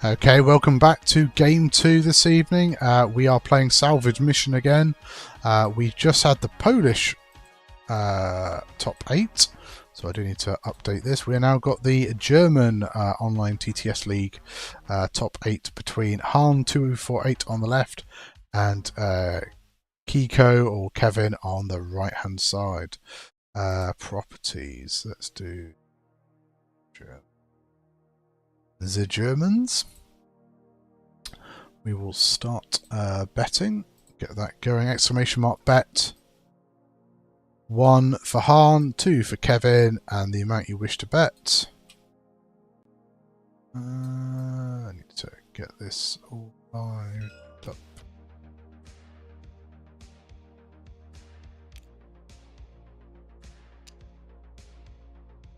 Okay, welcome back to game 2 this evening. We are playing Salvage Mission again. We just had the Polish top 8, so I do need to update this. We now got the German online TTS League top 8 between Han248 on the left and KeCo or Kevin on the right hand side. Properties, let's do the Germans. We will start betting. Get that going. Exclamation mark bet. 1 for Han, 2 for Kevin, and the amount you wish to bet. I need to get this all lined up.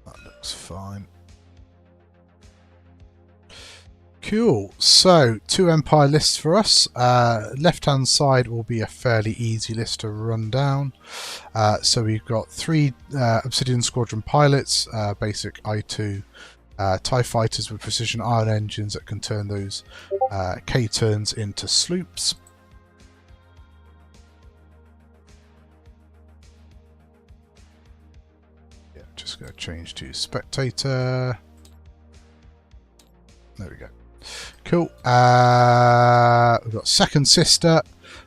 That looks fine. Cool, so 2 Empire lists for us. Left hand side will be a fairly easy list to run down. So we've got 3 Obsidian Squadron pilots, basic I2 TIE fighters with precision ion engines that can turn those K-turns into sloops. Yeah, just going to change to spectator. There we go. Cool. We've got Second Sister,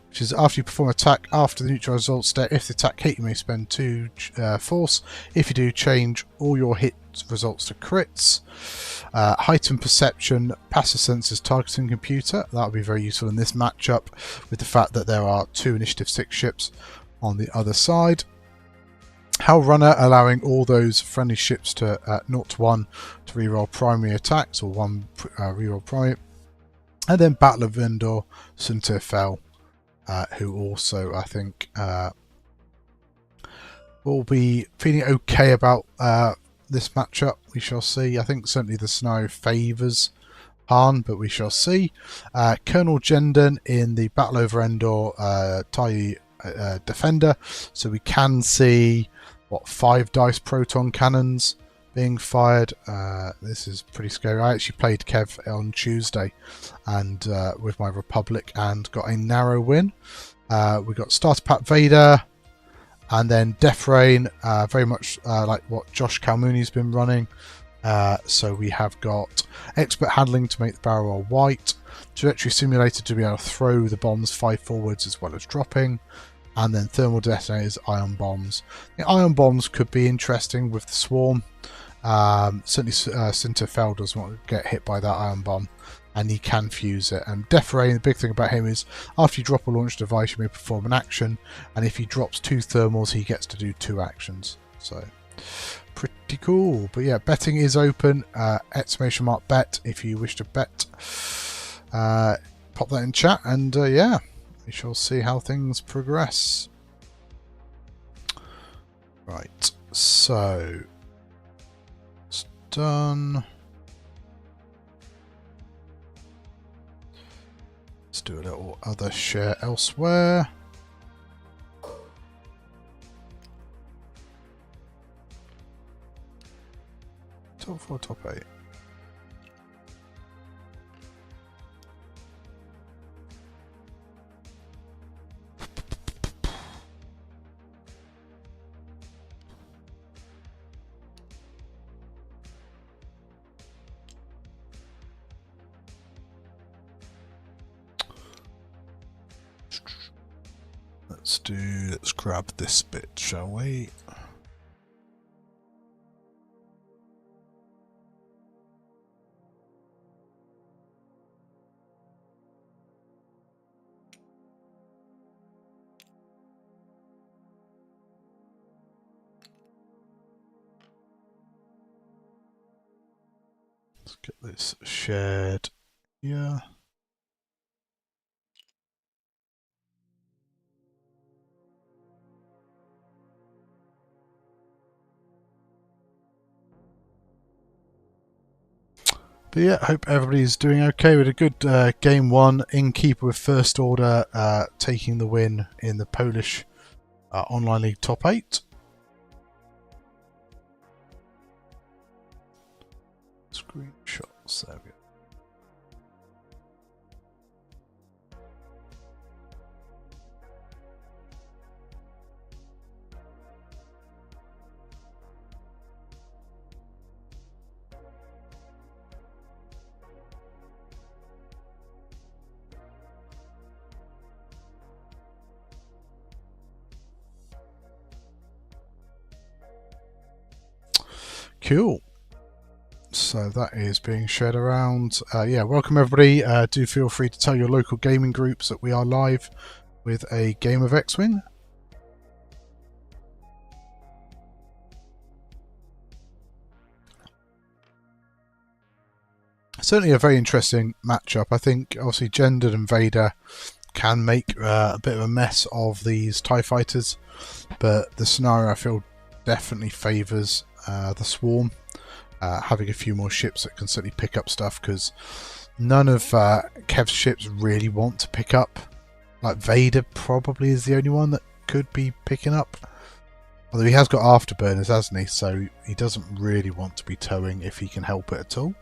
which is after you perform attack after the neutral result state. If the attack hit, you may spend 2 force. If you do, change all your hit results to crits. Heightened Perception, passive sensors targeting computer. That would be very useful in this matchup with the fact that there are 2 Initiative 6 ships on the other side. Hell Runner, allowing all those friendly ships to 0 to 1 to reroll primary attacks, or 1 reroll primary. And then Battle of Endor, Sunterfell, who also I think will be feeling okay about this matchup. We shall see. I think certainly the scenario favours Han, but we shall see. Colonel Jendon in the Battle over Endor TIE Defender, so we can see 5 dice proton cannons being fired. This is pretty scary. I actually played Kev on Tuesday and with my Republic and got a narrow win. We got Starter Pack Vader and then Death Rain, very much like what Josh Calmooney's been running. So we have got Expert Handling to make the barrel roll white, Trajectory Simulator to be able to throw the bombs 5 forwards as well as dropping, and then Thermal Detonators, Ion Bombs. The Ion Bombs could be interesting with the Swarm. Certainly Sinterfell doesn't want to get hit by that Ion Bomb, and he can fuse it. And Death Rain, the big thing about him is after you drop a launch device, you may perform an action, and if he drops 2 thermals, he gets to do 2 actions. So pretty cool. But yeah, betting is open. Exclamation mark bet if you wish to bet. Pop that in chat, and yeah, we shall see how things progress. Right, so it's done. Let's do a little other share elsewhere. Top 4, top 8. Let's grab this bit, shall we? Let's get this shared here. But yeah, I hope everybody's doing okay. We had a good game 1 in keeper with First Order taking the win in the Polish Online League top 8. Screenshots, there we go. Cool. So that is being shared around. Yeah, welcome everybody. Do feel free to tell your local gaming groups that we are live with a game of X-Wing. Certainly a very interesting matchup. I think obviously Gendered and Vader can make a bit of a mess of these TIE fighters, but the scenario I feel definitely favours the Swarm. Having a few more ships that can certainly pick up stuff, because none of Kev's ships really want to pick up. Like Vader probably is the only one that could be picking up. Although he has got afterburners, hasn't he? So he doesn't really want to be towing if he can help it at all.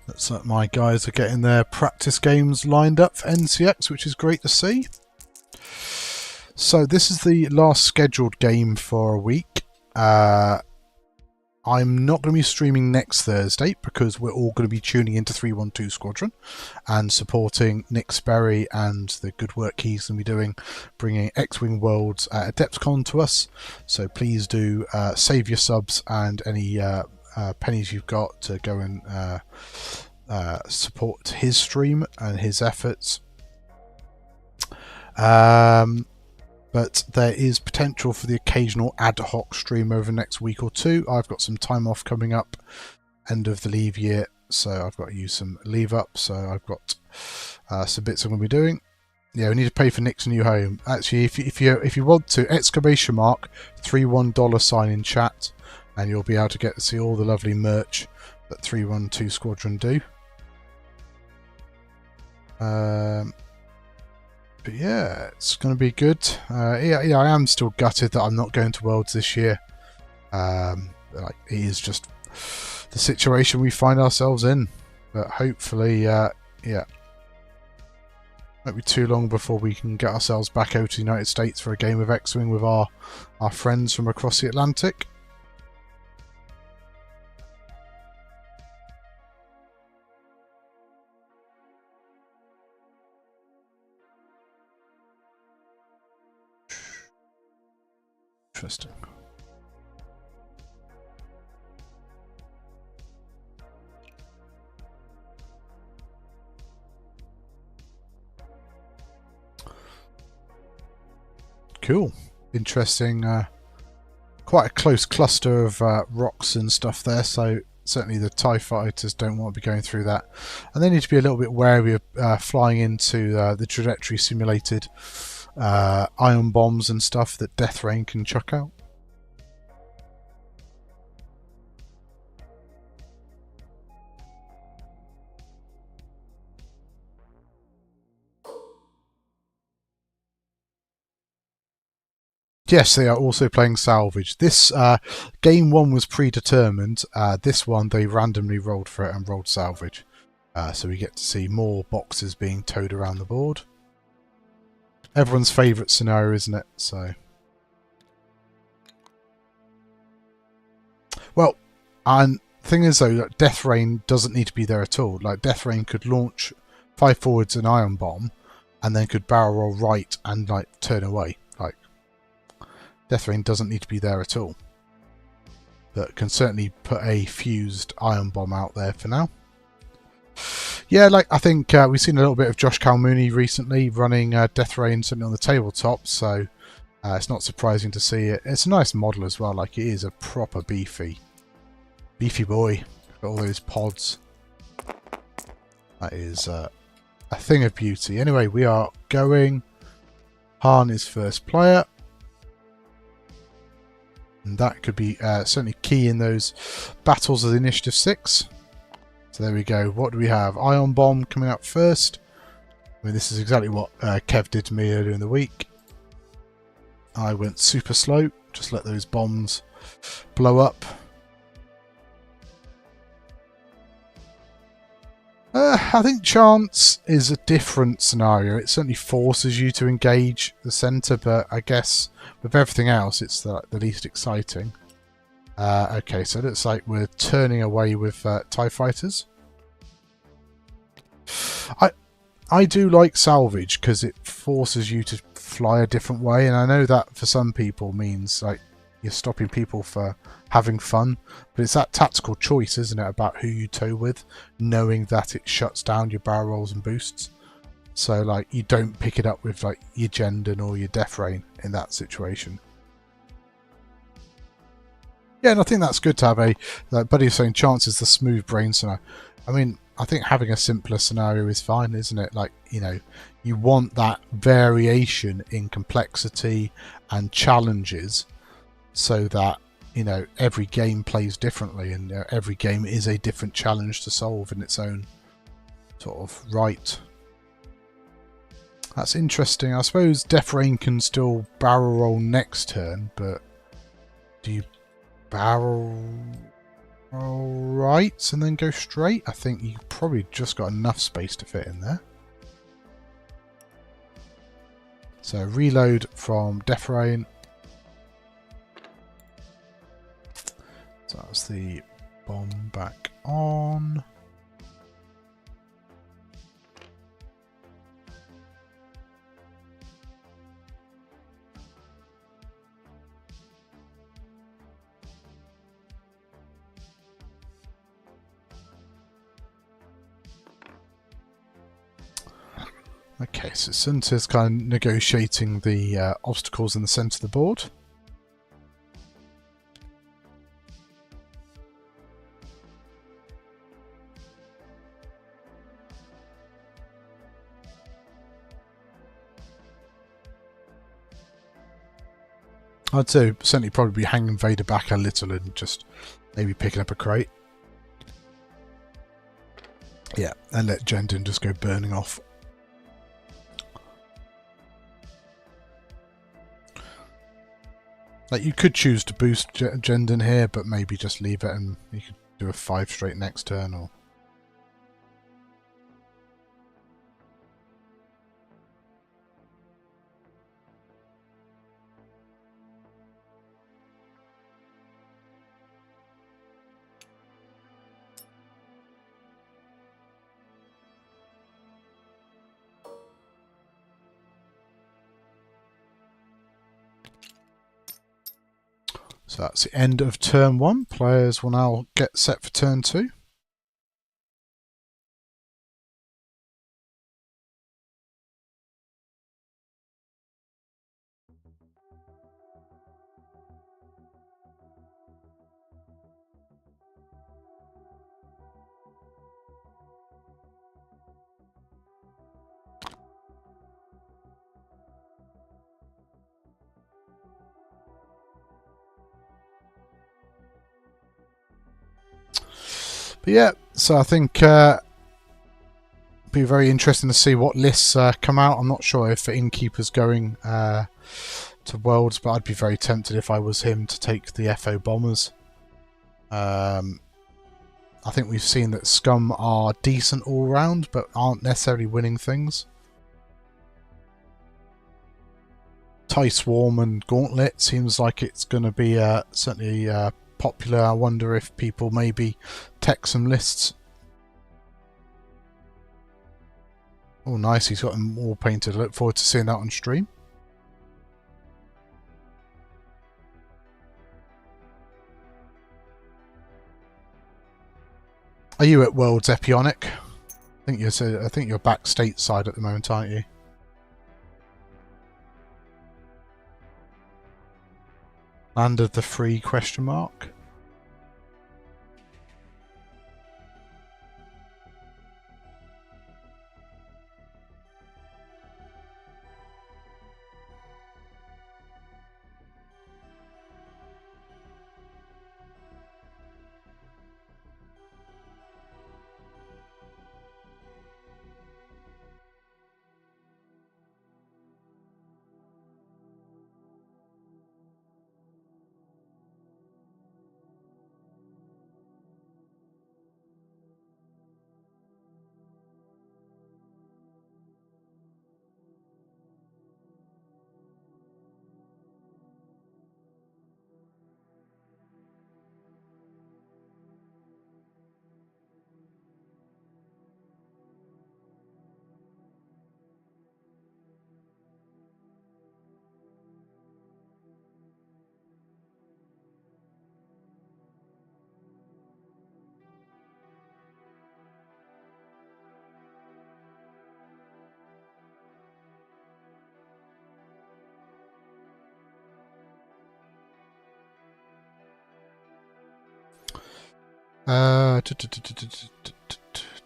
Looks like my guys are getting their practice games lined up for NCX, which is great to see. So this is the last scheduled game for a week. I'm not going to be streaming next Thursday because we're all going to be tuning into 312 Squadron and supporting Nick Sperry and the good work he's going to be doing, bringing X-Wing Worlds at AdeptCon to us. So please do save your subs and any pennies you've got to go and support his stream and his efforts. But there is potential for the occasional ad hoc stream over the next week or two. I've got some time off coming up, end of the leave year, so I've got to use some leave up. So I've got some bits I'm going to be doing. Yeah, we need to pay for Nick's new home. Actually, if you want to, $31 in chat, and you'll be able to get to see all the lovely merch that 312 Squadron do. But yeah, it's going to be good. Yeah, I am still gutted that I'm not going to Worlds this year. Like, it is just the situation we find ourselves in. But hopefully, yeah, won't be too long before we can get ourselves back over to the United States for a game of X-Wing with our friends from across the Atlantic. Interesting. Cool. Interesting. Quite a close cluster of rocks and stuff there, so certainly the TIE fighters don't want to be going through that. And they need to be a little bit wary of flying into the trajectory simulated ion bombs and stuff that Death Rain can chuck out. Yes, they are also playing salvage. This game one was predetermined. This one they randomly rolled for it and rolled salvage. So we get to see more boxes being towed around the board. Everyone's favourite scenario, isn't it? So, well, and thing is though, that Death Rain doesn't need to be there at all. Like, Death Rain could launch 5 forwards an ion bomb, and then could barrel roll right and like turn away. Like, Death Rain doesn't need to be there at all, but can certainly put a fused ion bomb out there for now. Yeah, like, I think we've seen a little bit of Josh Calmooney recently running Death Rain certainly on the tabletop, so it's not surprising to see it. It's a nice model as well. Like, it is a proper beefy boy. Got all those pods. That is a thing of beauty. Anyway, we are going. Han is first player. And that could be certainly key in those battles of the Initiative 6. So there we go. What do we have? Ion Bomb coming up first. I mean, this is exactly what Kev did to me earlier in the week. I went super slow. Just let those bombs blow up. I think Chance is a different scenario. It certainly forces you to engage the centre, but I guess with everything else, it's the least exciting. Okay, so it looks like we're turning away with TIE fighters. I I do like salvage because it forces you to fly a different way, and I know that for some people means like you're stopping people for having fun, but it's that tactical choice, isn't it, about who you tow with, knowing that it shuts down your barrel rolls and boosts. So like you don't pick it up with like your Gendon or your Death Rain in that situation. Yeah, and I think that's good to have a, like Buddy was saying, chances the smooth brain scenario. I mean, I think having a simpler scenario is fine, isn't it? Like, you know, you want that variation in complexity and challenges so that, you know, every game plays differently and every game is a different challenge to solve in its own sort of right. That's interesting. I suppose Death Rain can still barrel roll next turn, but do you barrel right and then go straight? I think you probably just got enough space to fit in there. So reload from Death Rain. So that's the bomb back on. Okay, so Sunta's kind of negotiating the obstacles in the centre of the board. I'd say certainly probably be hanging Vader back a little and just maybe picking up a crate. Yeah, and let Gendon just go burning off. Like you could choose to boost Gendon here, but maybe just leave it and you could do a 5 straight next turn or... So that's the end of turn 1. Players will now get set for turn 2. But yeah, so I think be very interesting to see what lists come out. I'm not sure if Innkeeper's going to Worlds, but I'd be very tempted if I was him to take the FO Bombers. I think we've seen that Scum are decent all round, but aren't necessarily winning things. TIE Swarm and Gauntlet seems like it's going to be certainly popular. I wonder if people maybe tech some lists. Oh, nice. He's got them all painted. I look forward to seeing that on stream. Are you at Worlds Epionic? I think you're back stateside at the moment, aren't you? Land of the Free ?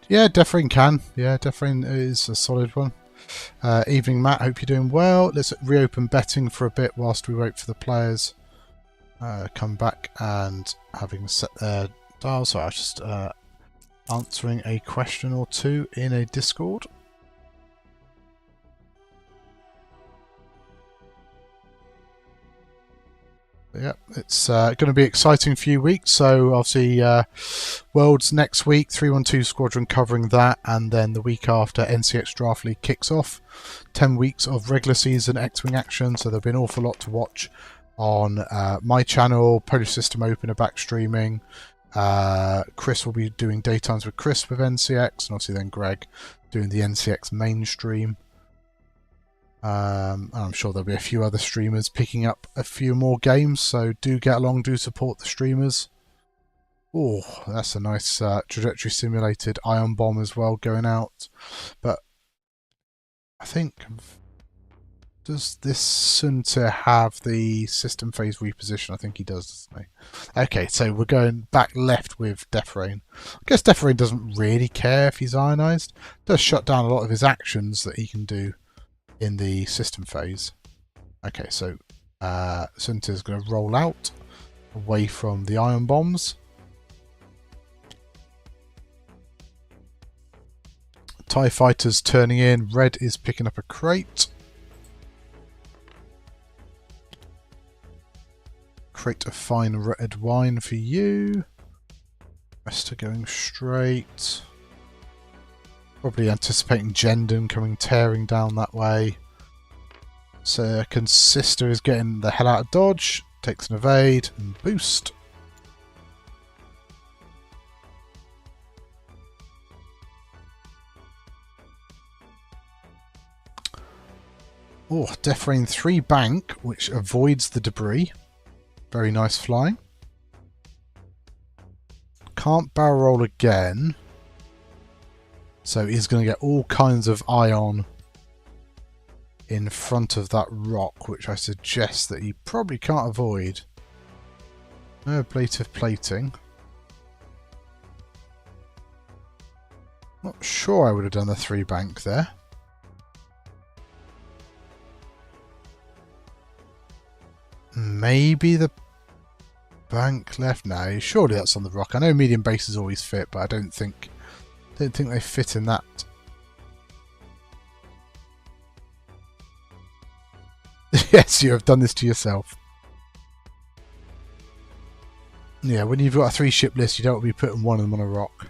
Yeah, Defrain can. Yeah, Defrain is a solid one. Evening, Matt. Hope you're doing well. Let's reopen betting for a bit whilst we wait for the players come back and having set their dial. So I was just answering a question or two in a Discord. Yeah, it's going to be an exciting few weeks. So obviously, Worlds next week, 312 Squadron covering that, and then the week after, NCX Draft League kicks off. 10 weeks of regular season X-Wing action, so there'll be an awful lot to watch on my channel. Polish System Open are back streaming. Chris will be doing daytimes with Chris with NCX, and obviously then Greg doing the NCX mainstream. I'm sure there'll be a few other streamers picking up a few more games, so do get along, do support the streamers. Oh, that's a nice trajectory simulated ion bomb as well going out. But I think, does this Sunter have the system phase reposition? I think he does, doesn't he? Okay, so we're going back left with Defrain. I guess Defrain doesn't really care if he's ionized. Does shut down a lot of his actions that he can do in the system phase. Okay, so Sunter is going to roll out away from the ion bombs. TIE fighters turning in. Red is picking up a crate. Crate of fine red wine for you. Rest are going straight. Probably anticipating Jendon coming tearing down that way. So Consister is getting the hell out of dodge. Takes an evade and boost. Oh, Defrain 3 bank, which avoids the debris. Very nice flying. Can't barrel roll again. So he's going to get all kinds of ion in front of that rock, which I suggest that he probably can't avoid. No ablative plating. Not sure I would have done the 3 bank there. Maybe the bank left now. Surely that's on the rock. I know medium bases always fit, but I don't think they fit in that. Yes, you have done this to yourself. Yeah, when you've got a 3-ship list, you don't want to be putting one of them on a rock.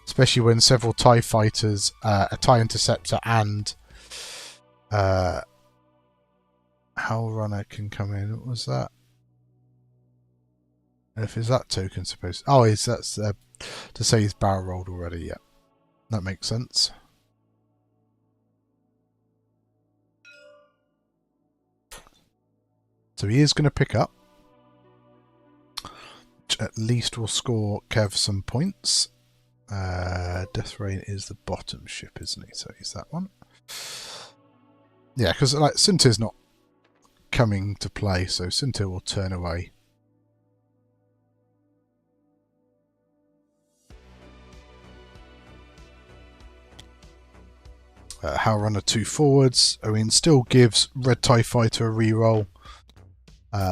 Especially when several TIE fighters, a TIE interceptor and Howl Runner can come in. What was that? If is that token supposed? Oh, that's to say he's barrel rolled already. Yeah, that makes sense. So he is going to pick up, which at least will score Kev some points. Deathrain is the bottom ship, isn't he? So he's that one. Yeah, because like Sunter's not coming to play, so Sunter will turn away. Howl Runner 2 forwards. Owen still gives Red TIE Fighter a reroll.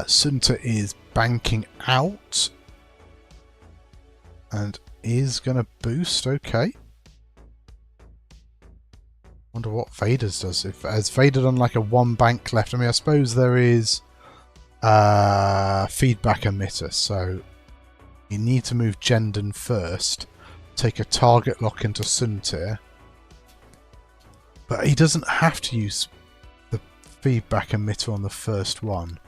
Sunter is banking out and is going to boost. Okay. Wonder what Vader's does. If has Vader done like a 1 bank left? I mean, I suppose there is feedback emitter, so you need to move Jendon first. Take a target lock into Sunter. But he doesn't have to use the feedback emitter on the first one.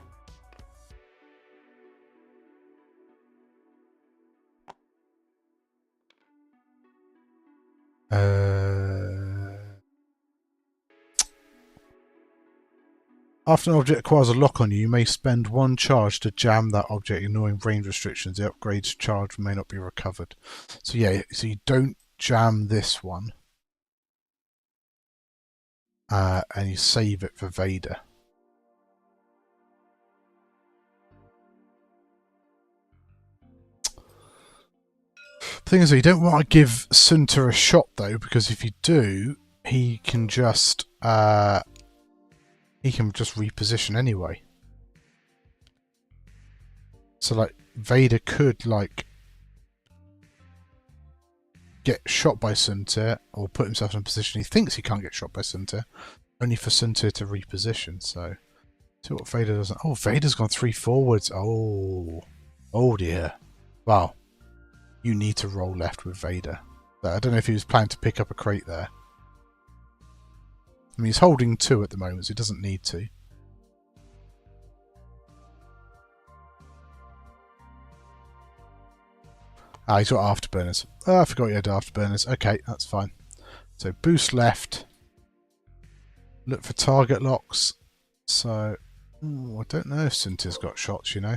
After an object acquires a lock on you, you may spend 1 charge to jam that object, ignoring range restrictions. The upgrade charge may not be recovered. So yeah, so you don't jam this one. And you save it for Vader. Thing is, you don't want to give Sunter a shot though, because if you do, he can just reposition anyway. So like Vader could like get shot by Sunter or put himself in a position he thinks he can't get shot by Sunter, only for Sunter to reposition. So see what Vader does. Oh, Vader's gone 3 forwards. Oh dear. Wow. You need to roll left with Vader. I don't know if he was planning to pick up a crate there. I mean, he's holding 2 at the moment, so he doesn't need to. Ah, he's got afterburners. Oh, I forgot he had afterburners. Okay, that's fine. So boost left. Look for target locks. So, I don't know if Sunter's got shots, you know.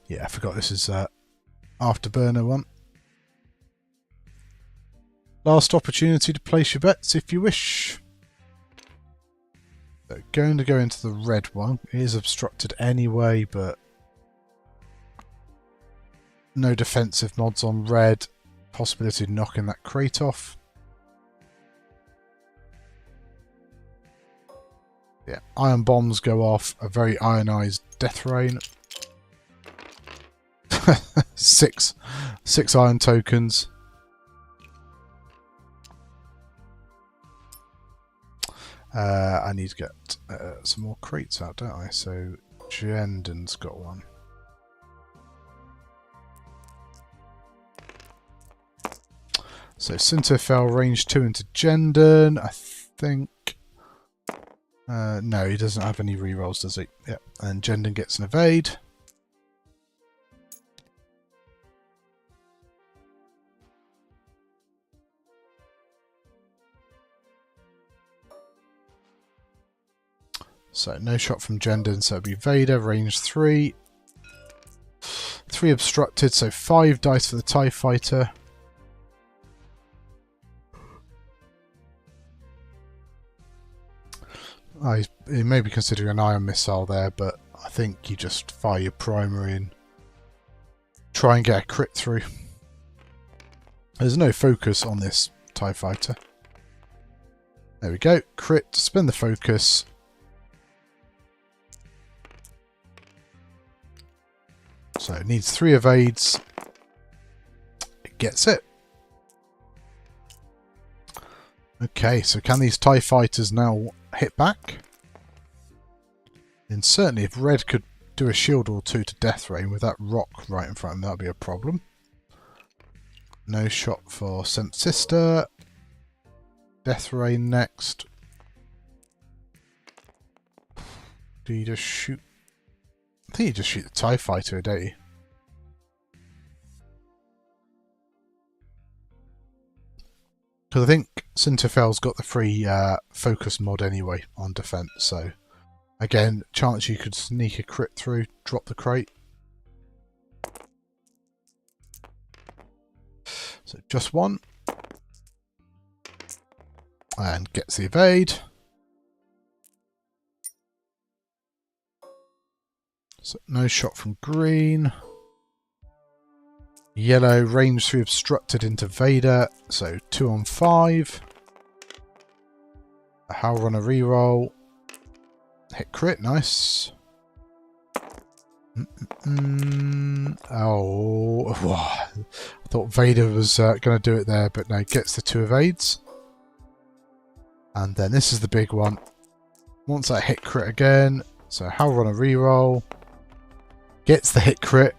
Yeah, I forgot this is afterburner one. Last opportunity to place your bets if you wish. So going to go into the red one. It is obstructed anyway, but no defensive mods on red. Possibility of knocking that crate off. Yeah, iron bombs go off. A very ionized death rain. 6 iron tokens. I need to get some more crates out, don't I? So Jenden's got one. So Sunter fell range 2 into Jenden, I think. No, he doesn't have any rerolls, does he? Yep. And Jenden gets an evade. So no shot from Jenden, so it'll be Vader, range 3. 3 obstructed, so 5 dice for the TIE Fighter. He may be considering an ion missile there, but I think you just fire your primary and try and get a crit through. There's no focus on this TIE Fighter. There we go. Crit, spin the focus. So it needs 3 evades. It gets it. Okay, so can these TIE Fighters now hit back? And certainly if red could do a shield or 2 to death rain with that rock right in front of him, that would be a problem. No shot for Sent Sister. Death rain next. Do you just shoot? I think you just shoot the TIE Fighter, don't you? Because I think Sinterfell's got the free focus mod anyway on defense, so again, chance you could sneak a crit through, drop the crate. So just 1. And gets the evade. So no shot from green. Yellow, range 3 obstructed into Vader, so 2 on 5. A Howl Runner reroll. Hit crit, nice. Oh, I thought Vader was going to do it there, but no, gets the 2 evades. And then this is the big one. Once that hit crit again, so Howl Runner reroll. Gets the hit crit.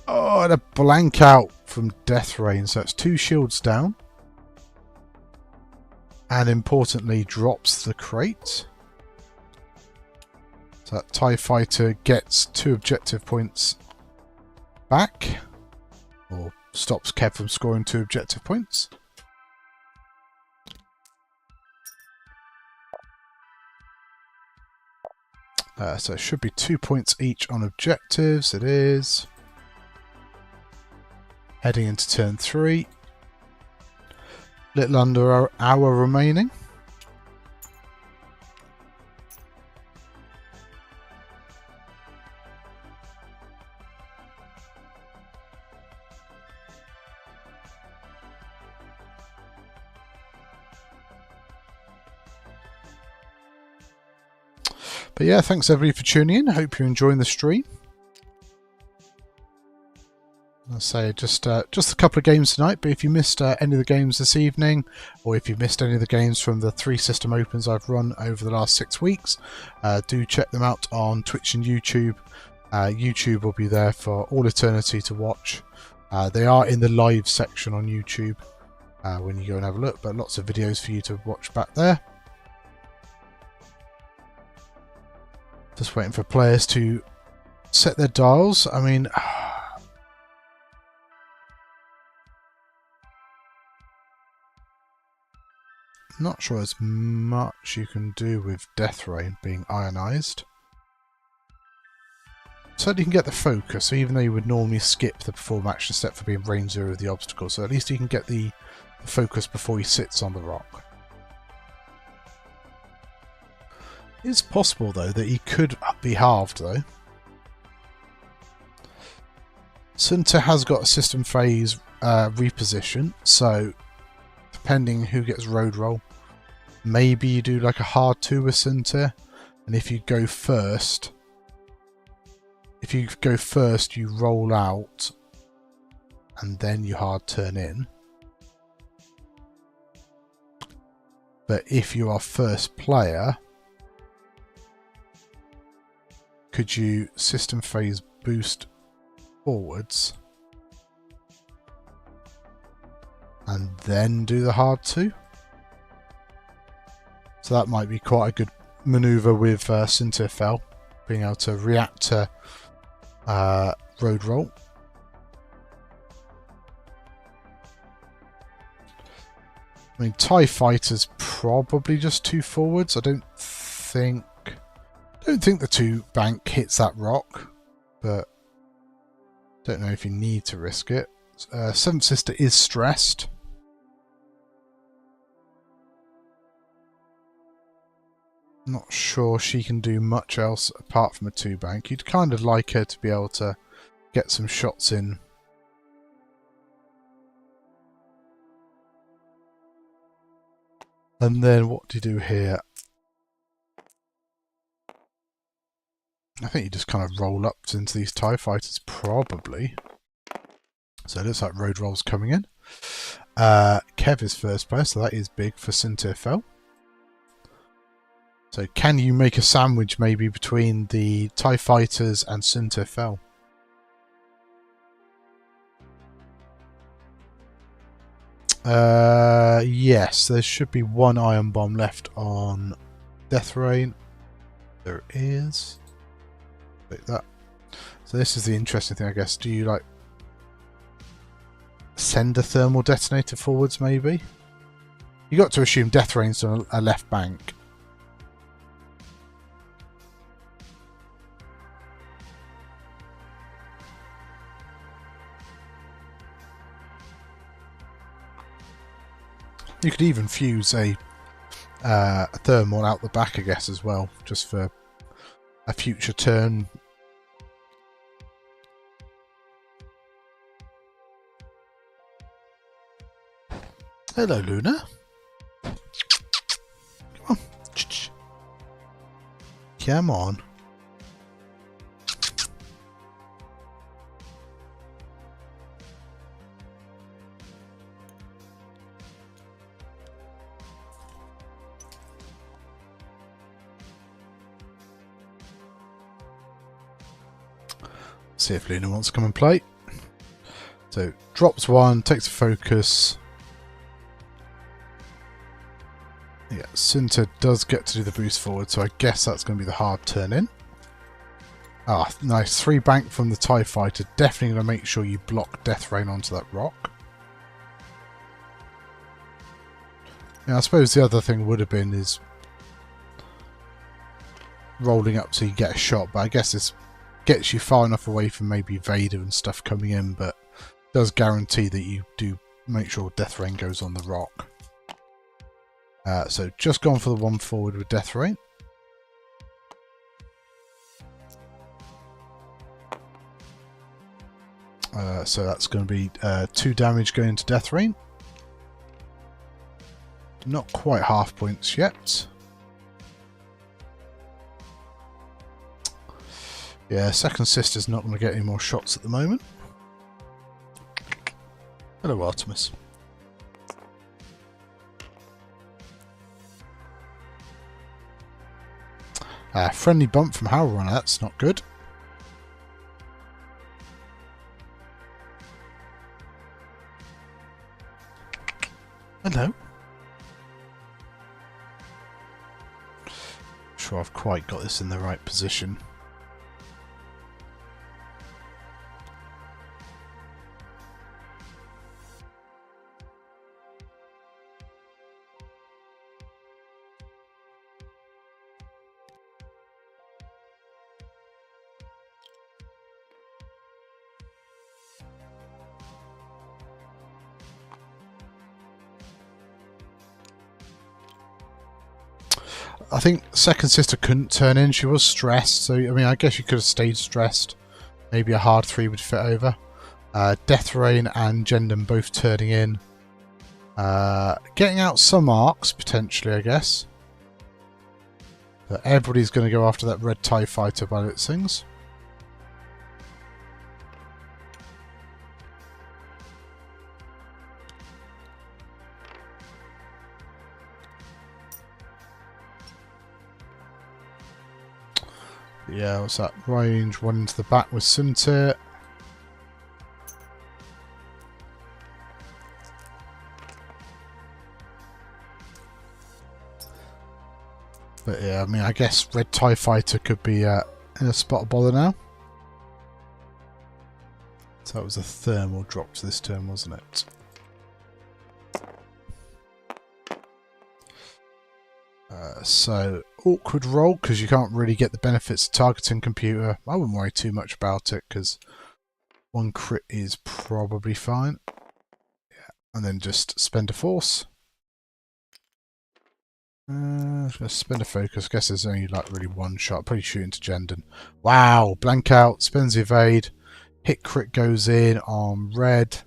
Oh, and a blank out from Death Rain. So it's 2 shields down. And importantly, drops the crate. So that TIE Fighter gets 2 objective points back. Or stops Kev from scoring 2 objective points. So it should be 2 points each on objectives. It is. Heading into turn 3. Little under our hour remaining. But yeah, thanks everybody for tuning in. Hope you're enjoying the stream. I'll say just a couple of games tonight, but if you missed any of the games this evening, or if you've missed any of the games from the 3 system opens I've run over the last 6 weeks, do check them out on Twitch and YouTube. YouTube will be there for all eternity to watch. They are in the live section on YouTube when you go and have a look, but lots of videos for you to watch back there. Just waiting for players to set their dials. I mean, not sure there's much you can do with Death Rain being ionized. Certainly you can get the focus, so even though you would normally skip the perform action step for being range 0 of the obstacle, so at least you can get the focus before he sits on the rock. It's possible though that he could be halved though. Sunta has got a system phase reposition, so depending who gets road roll, maybe you do like a hard 2 with Sunta, and if you go first, you roll out and then you hard turn in. But if you are first player, could you system phase boost forwards and then do the hard 2? So that might be quite a good maneuver with Sunta being able to react to road roll. I mean, TIE Fighter's probably just 2 forwards. I don't think the 2 bank hits that rock, but don't know if you need to risk it. Seventh Sister is stressed. Not sure she can do much else apart from a 2 bank. You'd kind of like her to be able to get some shots in. And then what do you do here? I think you just kind of roll up into these TIE Fighters, probably. So it looks like road roll's coming in. Kev is first player, so that is big for Sunta. So can you make a sandwich maybe between the TIE Fighters and Sunta? Yes, there should be 1 ion bomb left on Death Rain. There is. Like that. So this is the interesting thing, I guess. Do you like send a thermal detonator forwards maybe? You got to assume Death Rain's on a left bank. You could even fuse a thermal out the back, I guess, as well, just for a future turn. Hello, Luna. Come on. Come on. See if Luna wants to come and play. So drops 1, takes a focus. Yeah, Sunta does get to do the boost forward, so I guess that's going to be the hard turn in. Ah, nice. 3 bank from the TIE Fighter. Definitely going to make sure you block Death Rain onto that rock. Yeah, I suppose the other thing would have been is rolling up so you get a shot, but I guess this gets you far enough away from maybe Vader and stuff coming in, but does guarantee that you do make sure Death Rain goes on the rock. So just gone for the 1 forward with Death Rain. So that's going to be 2 damage going to Death Rain. Not quite half points yet. Yeah, second sister's not going to get any more shots at the moment. Hello, Artemis. Friendly bump from Han248, that's not good. Hello. Sure I've quite got this in the right position. I think second sister couldn't turn in. She was stressed, so I mean, I guess you could have stayed stressed. Maybe a hard 3 would fit over. Death Rain and Gendon both turning in. Getting out some arcs, potentially, I guess. But everybody's going to go after that red TIE fighter by its things. Yeah, what's that? Range 1 into the back with Suntir. But yeah, I mean, I guess red TIE fighter could be in a spot of bother now. So that was a thermal drop to this turn, wasn't it? So, awkward roll, because you can't really get the benefits of targeting computer. I wouldn't worry too much about it, because 1 crit is probably fine. Yeah, and then just spend a force. Just spend a focus. Guess there's only like really 1 shot. Probably shoot into Gendon. Wow! Blank out, spends the evade. Hit crit goes in on red.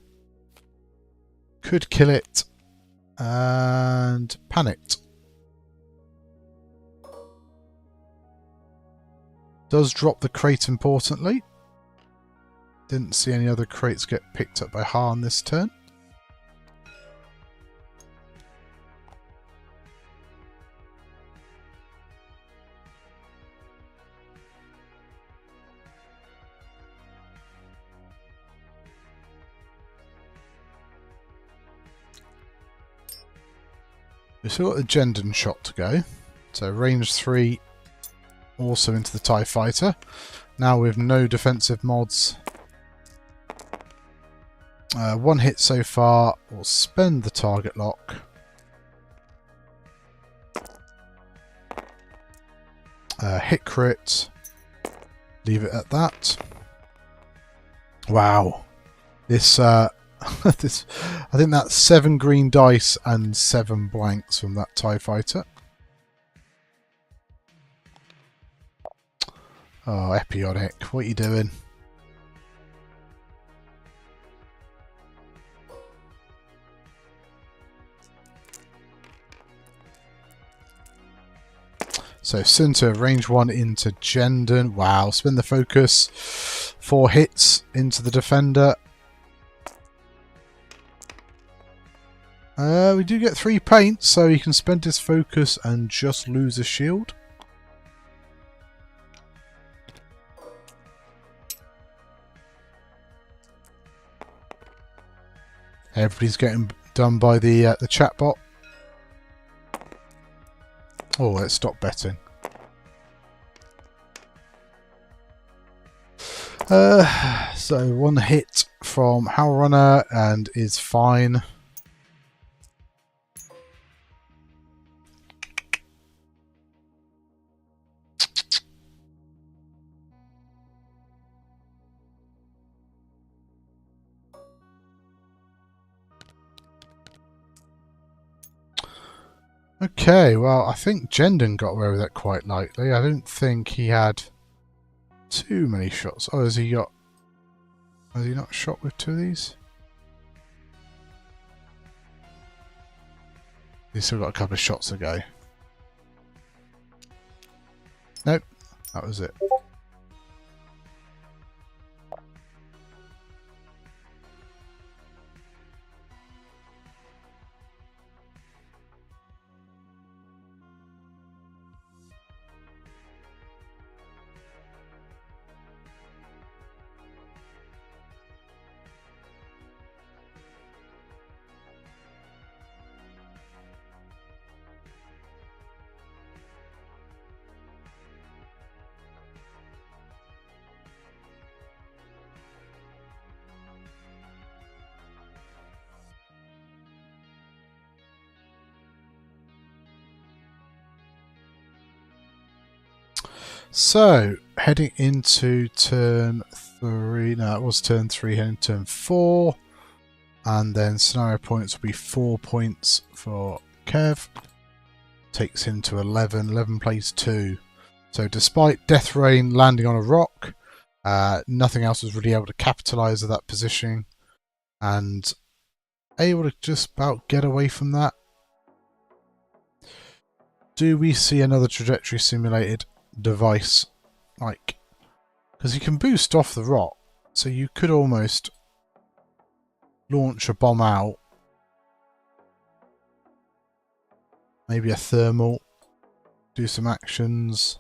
Could kill it. And panicked. Does drop the crate importantly. Didn't see any other crates get picked up by Han this turn. We've still got the Gendon shot to go. So range 3 also into the TIE fighter. Now with no defensive mods. 1 hit so far. We'll spend the target lock. Hit crit. Leave it at that. Wow. This this, I think that's 7 green dice and 7 blanks from that TIE fighter. Oh, Epionic, what are you doing? So Suntir, range 1 into Gendon. Wow, spin the focus. 4 hits into the defender. We do get 3 paints, so he can spend his focus and just lose a shield. Everybody's getting done by the chatbot. Oh, let's stop betting. So 1 hit from Han248 and is fine. Okay, well, I think Gendon got away with that quite lightly. I don't think he had too many shots. Oh, has he got... Has he not shot with 2 of these? He's still got a couple of shots to go. Nope, that was it. So, heading into turn 3. No, it was turn 3, heading turn 4. And then scenario points will be 4 points for Kev. Takes him to 11. 11 plays 2. So, despite Death Rain landing on a rock, nothing else was really able to capitalise of that positioning. And able to just about get away from that. Do we see another trajectory simulated device? Like, because you can boost off the rock, so you could almost launch a bomb out. Maybe a thermal. Do some actions.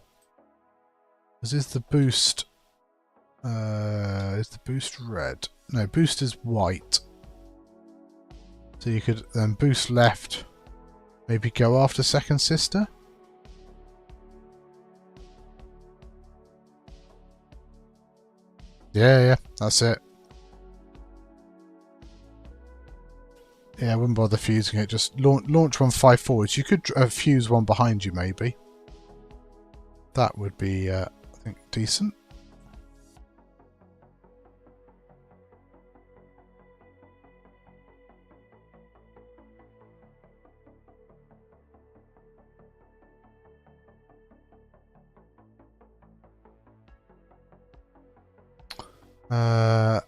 Is the boost... is the boost red? No, boost is white. So you could then boost left. Maybe go after Second Sister? Yeah, that's it. Yeah, I wouldn't bother fusing it. Just launch one 5 forwards. You could fuse one behind you, maybe. That would be, I think, decent.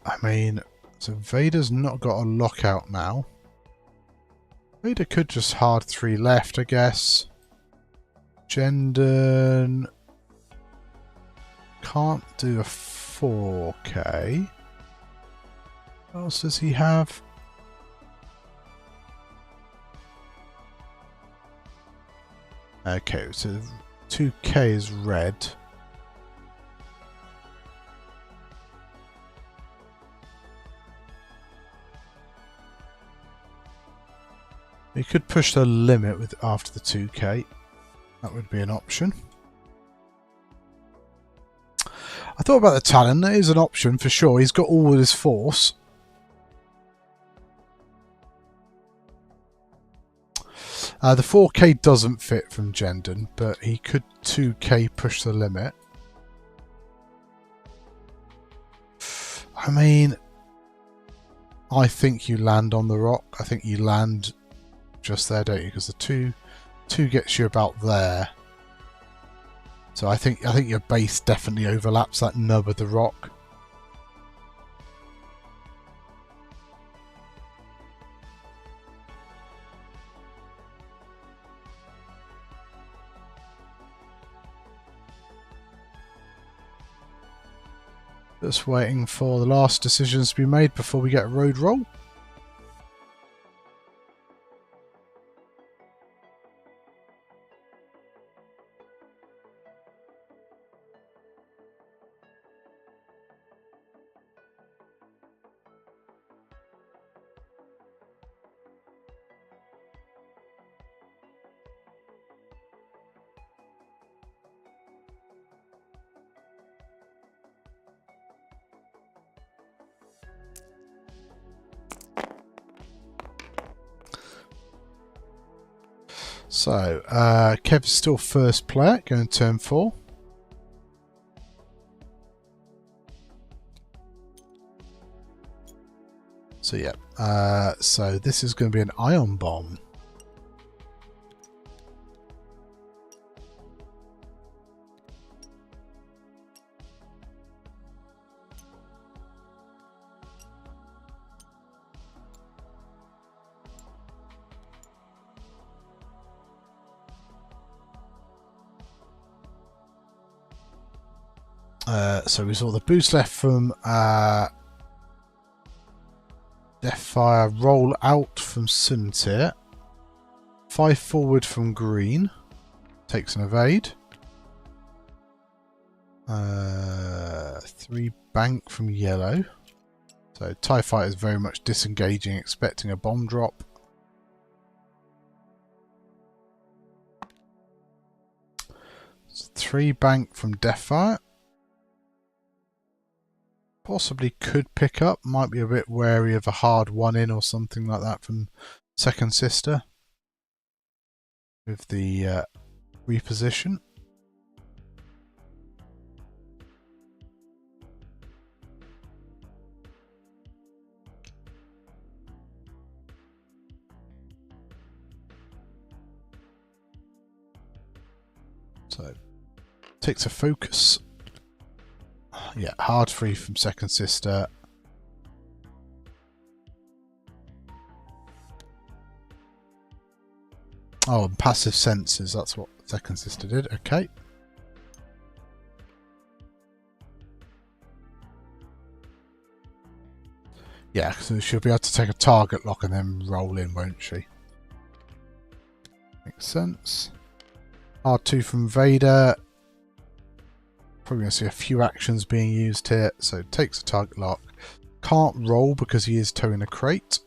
I mean, so Vader's not got a lockout now. Vader could just hard 3 left, I guess. Jendon can't do a 4K. What else does he have? Okay, so 2K is red. You could push the limit with after the 2K. That would be an option. I thought about the Talon. That is an option for sure. He's got all of his force. The 4K doesn't fit from Jendon, but he could 2K push the limit. I mean, I think you land on the rock. I think you land just there, don't you? Because the two gets you about there. So I think your base definitely overlaps that nub of the rock. Just waiting for the last decisions to be made before we get a road roll. So, Kev is still first player, going turn 4. So yeah, so this is going to be an ion bomb. So we saw the boost left from Deathfire, roll out from Suntir, 5 forward from green, takes an evade, 3 bank from yellow. So TIE Fighter is very much disengaging, expecting a bomb drop. So 3 bank from Deathfire. Possibly could pick up, might be a bit wary of a hard 1-in or something like that from Second Sister with the reposition. So takes a focus. Yeah, hard free from second sister. Oh, and passive senses, that's what second sister did. Okay. Yeah, so she'll be able to take a target lock and then roll in, won't she? Makes sense. R2 from Vader. Probably going to see a few actions being used here. So takes a target lock. Can't roll because he is towing a crate.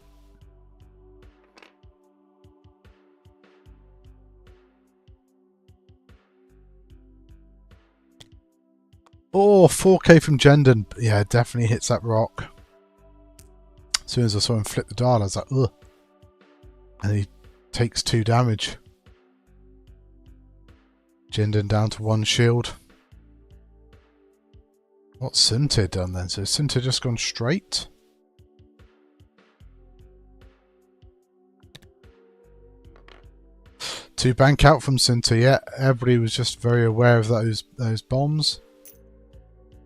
Oh, 4K from Jendon. Yeah, definitely hits that rock. As soon as I saw him flip the dial, I was like, ugh. And he takes 2 damage. Jendon down to 1 shield. What's Suntir done then? So Suntir just gone straight. Two bank out from Suntir. Yeah, everybody was just very aware of those bombs.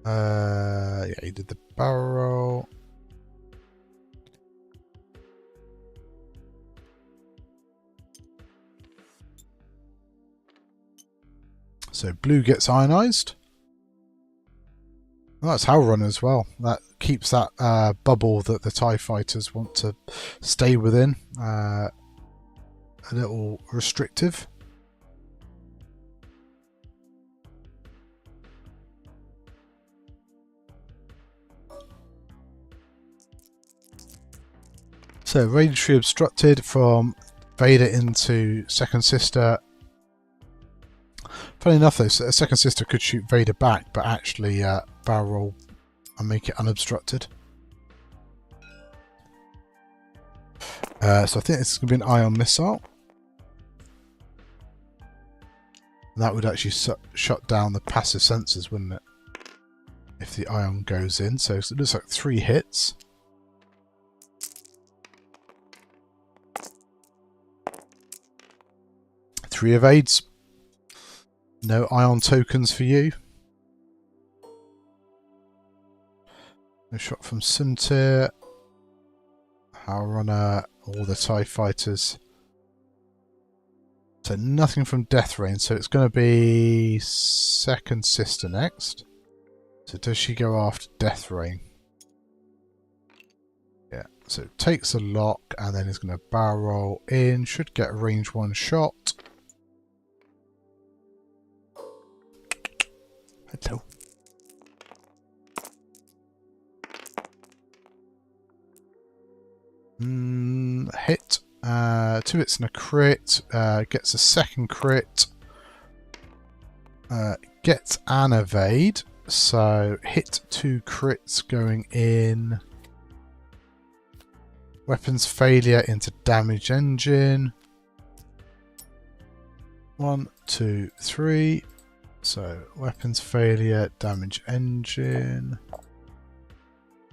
Yeah, he did the barrel. So blue gets ionized. Well, that's Howlrunner as well. That keeps that bubble that the TIE fighters want to stay within a little restrictive. So range tree obstructed from Vader into second sister. Funny enough though, second sister could shoot Vader back, but actually barrel roll and make it unobstructed. So I think this is going to be an ion missile. And that would actually shut down the passive sensors, wouldn't it? If the ion goes in. So it looks like 3 hits. Three evades. No ion tokens for you. No shot from Suntir. Howlrunner. All the TIE fighters. So nothing from Death Rain. So it's going to be second sister next. So does she go after Death Rain? Yeah. So it takes a lock and then it's going to barrel roll in. Should get a range 1 shot. Hello. Hit. 2 hits and a crit. Gets a second crit. Gets an evade. So hit 2 crits going in. Weapons failure into damage engine. 1, 2, 3. So weapons failure, damage engine.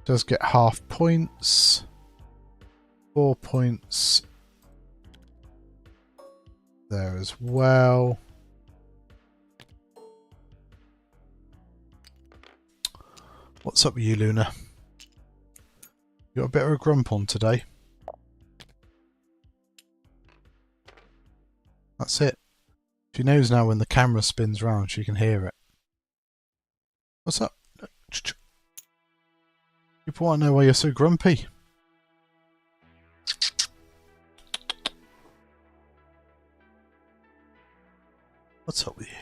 Does get half points. 4 points there as well. What's up with you, Luna? You got a bit of a grump on today. That's it. She knows now when the camera spins round, she can hear it. What's up? People want to know why you're so grumpy. What's up with you?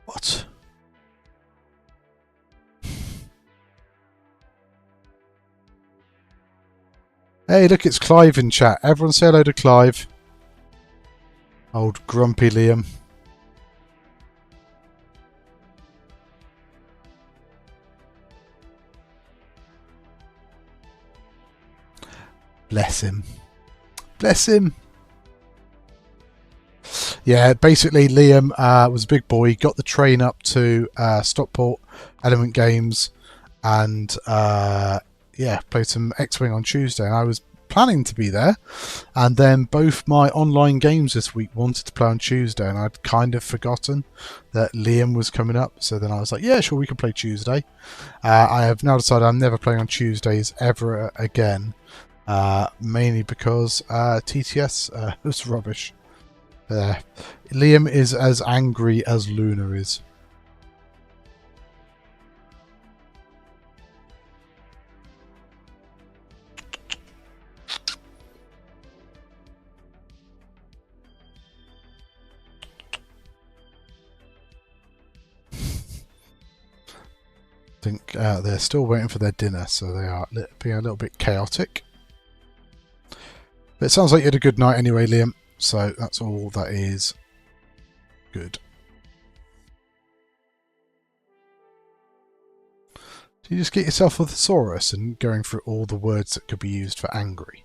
What? Hey, look, it's Clive in chat. Everyone say hello to Clive. Old grumpy Liam. Bless him. Bless him. Yeah, basically Liam was a big boy. Got the train up to Stockport Element Games and yeah, played some X-Wing on Tuesday. And I was planning to be there, and then both my online games this week wanted to play on Tuesday, and I'd kind of forgotten that Liam was coming up. So then I was like, yeah, sure, we can play Tuesday. I have now decided I'm never playing on Tuesdays ever again, mainly because TTS was rubbish. Liam is as angry as Luna is. I think they're still waiting for their dinner, so they are being a little bit chaotic. But it sounds like you had a good night anyway, Liam, so that's all that is good. Did you just get yourself a thesaurus and going through all the words that could be used for angry?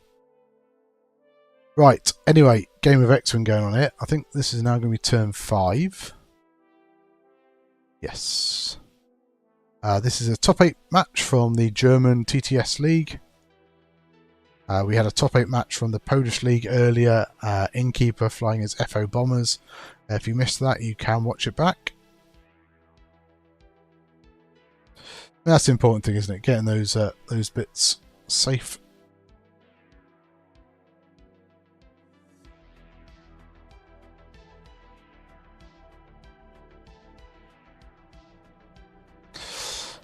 Right, anyway, game of X-Wing going on here. I think this is now going to be turn 5. Yes. This is a top 8 match from the German TTS League. We had a top 8 match from the Polish League earlier, Innkeeper flying his FO bombers. If you missed that, you can watch it back. That's the important thing, isn't it? Getting those bits safe.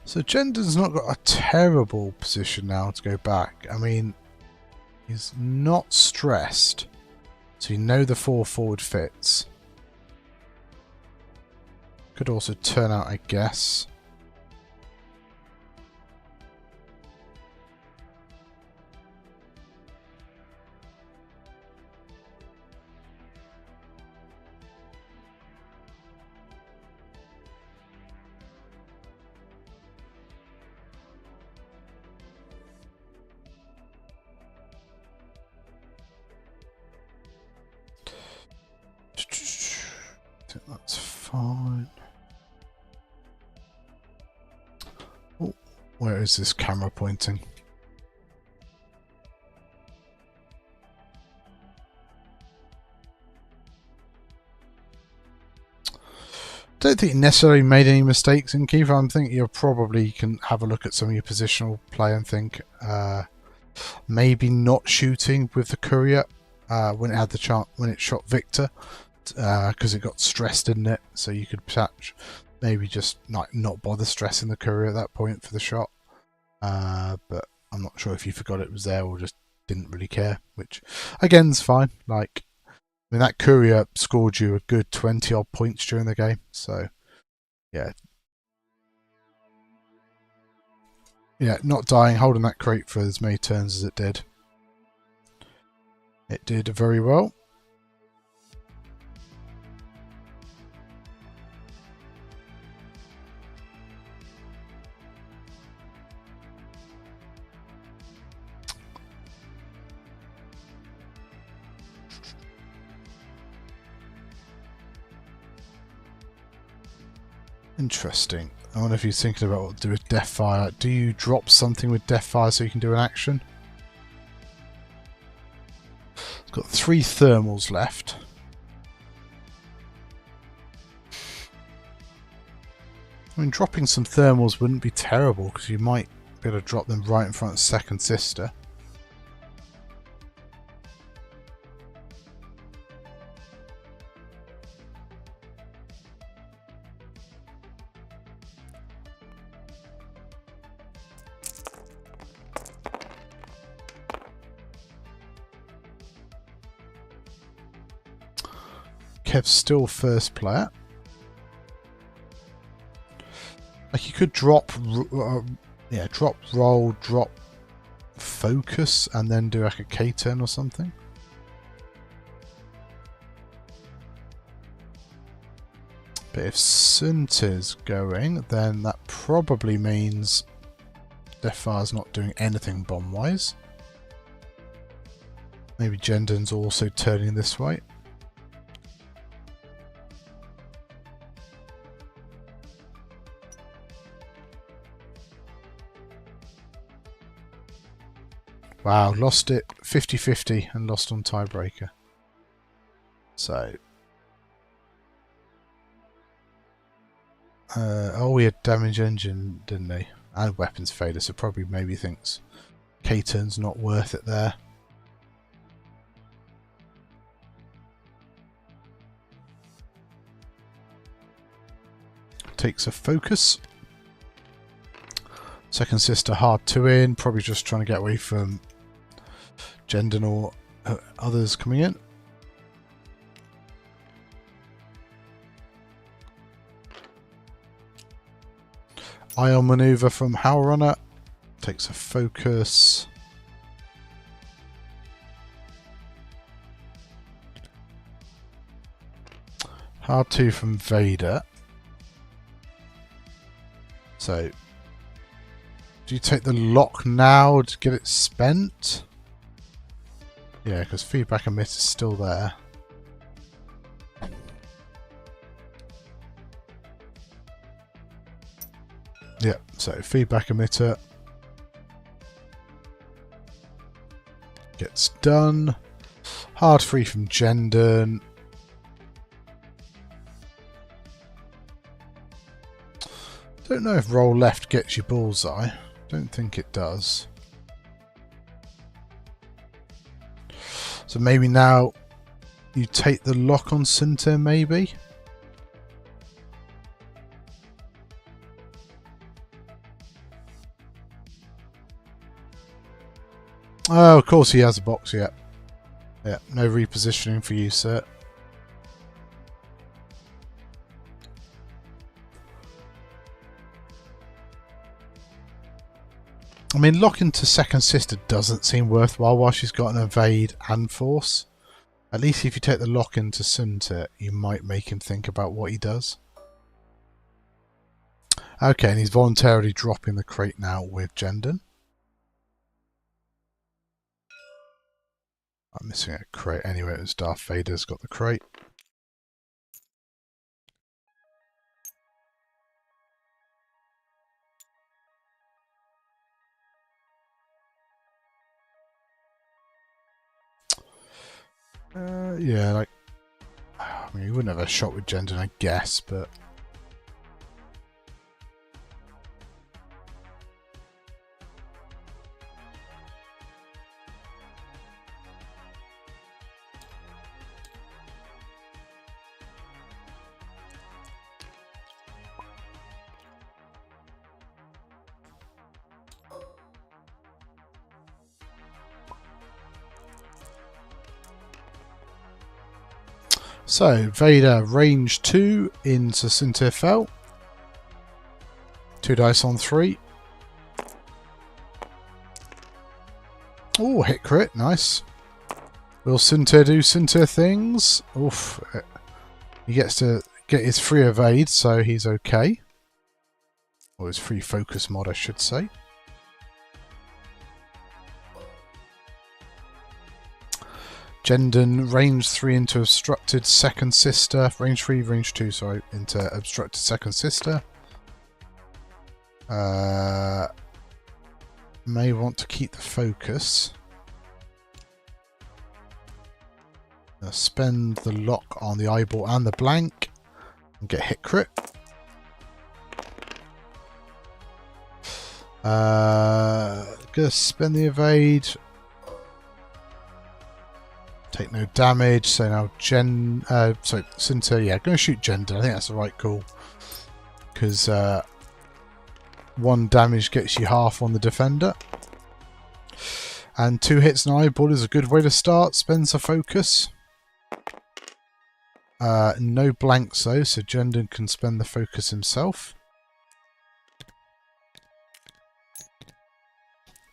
So Jenden's not got a terrible position now to go back. I mean, he's not stressed, so you know the 4 forward fits. Could also turn out, I guess. I think that's fine. Oh, where is this camera pointing? Don't think you necessarily made any mistakes in Keith. I'm thinking you probably can have a look at some of your positional play and think maybe not shooting with the courier when it had the chance when it shot Victor. Because it got stressed, didn't it? So you could perhaps maybe just not bother stressing the courier at that point for the shot. But I'm not sure if you forgot it was there or just didn't really care, which again is fine. Like, I mean, that courier scored you a good 20 odd points during the game, so yeah. Yeah, not dying, holding that crate for as many turns as it did. It did very well. Interesting. I wonder if he's thinking about what to do with Deathfire. Do you drop something with Deathfire so you can do an action? It's got 3 thermals left. I mean, dropping some thermals wouldn't be terrible because you might be able to drop them right in front of Second Sister. Kev's still first player. Like, you could drop, drop, roll, drop, focus, and then do like a K turn or something. But if Sunta's going, then that probably means Deathfire's not doing anything bomb-wise. Maybe Jenden's also turning this way. Wow, lost it 50-50 and lost on tiebreaker. So, oh, he had damage engine, didn't he? And weapons failure, so probably maybe thinks K-turn's not worth it there. Takes a focus. Second sister hard to in, probably just trying to get away from Jenden or others coming in. Ion maneuver from Howlrunner. Takes a focus. Hard 2 from Vader. So, do you take the lock now to get it spent? Yeah, because feedback emitter is still there. Yep, so feedback emitter gets done. Hard 3 from Jenden. Don't know if roll left gets you bullseye. Don't think it does. So maybe now you take the lock on Cinta, maybe? Oh, of course he has a box, yeah. Yeah, no repositioning for you, sir. I mean, locking to second sister doesn't seem worthwhile while she's got an evade and force. At least if you take the lock into Cinta, you might make him think about what he does. Okay, and he's voluntarily dropping the crate now with Jenden. I'm missing a crate anyway, it was Darth Vader's got the crate. Yeah, like, I mean, he wouldn't have a shot with Jenden, I guess, but so, Vader range 2 into Cinta fell. 2 dice on 3. Oh, hit crit, nice. Will Cinta do Cinta things? Oof. He gets to get his free evade, so he's okay. Or his free focus mod, I should say. Jenden, range 3 into obstructed second sister. Range 3, range 2, sorry, into obstructed second sister. May want to keep the focus. Spend the lock on the eyeball and the blank. And get hit crit. Gonna spend the evade. Take no damage, so now Cinta, yeah, gonna shoot Jenden. I think that's the right call. Because 1 damage gets you half on the defender. And 2 hits and eyeball is a good way to start. Spends a focus. No blanks though, so Jenden can spend the focus himself.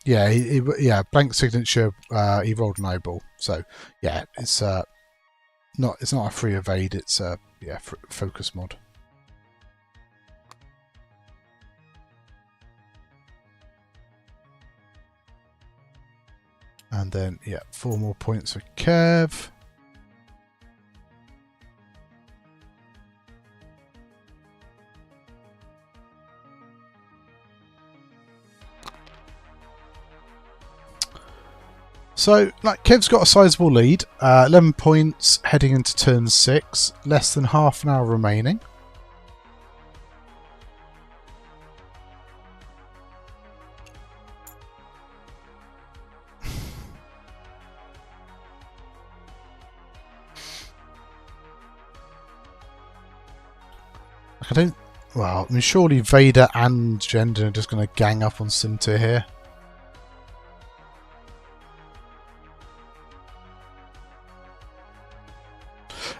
Yeah, yeah, blank signature. He rolled an eyeball, so yeah, it's not a free evade. It's yeah, focus mod. And then yeah, 4 more points for Kev. So, like, Kev's got a sizable lead, 11 points heading into turn 6, less than half an hour remaining. I don't... Well, I mean, surely Vader and Jendon are just going to gang up on Suntir here.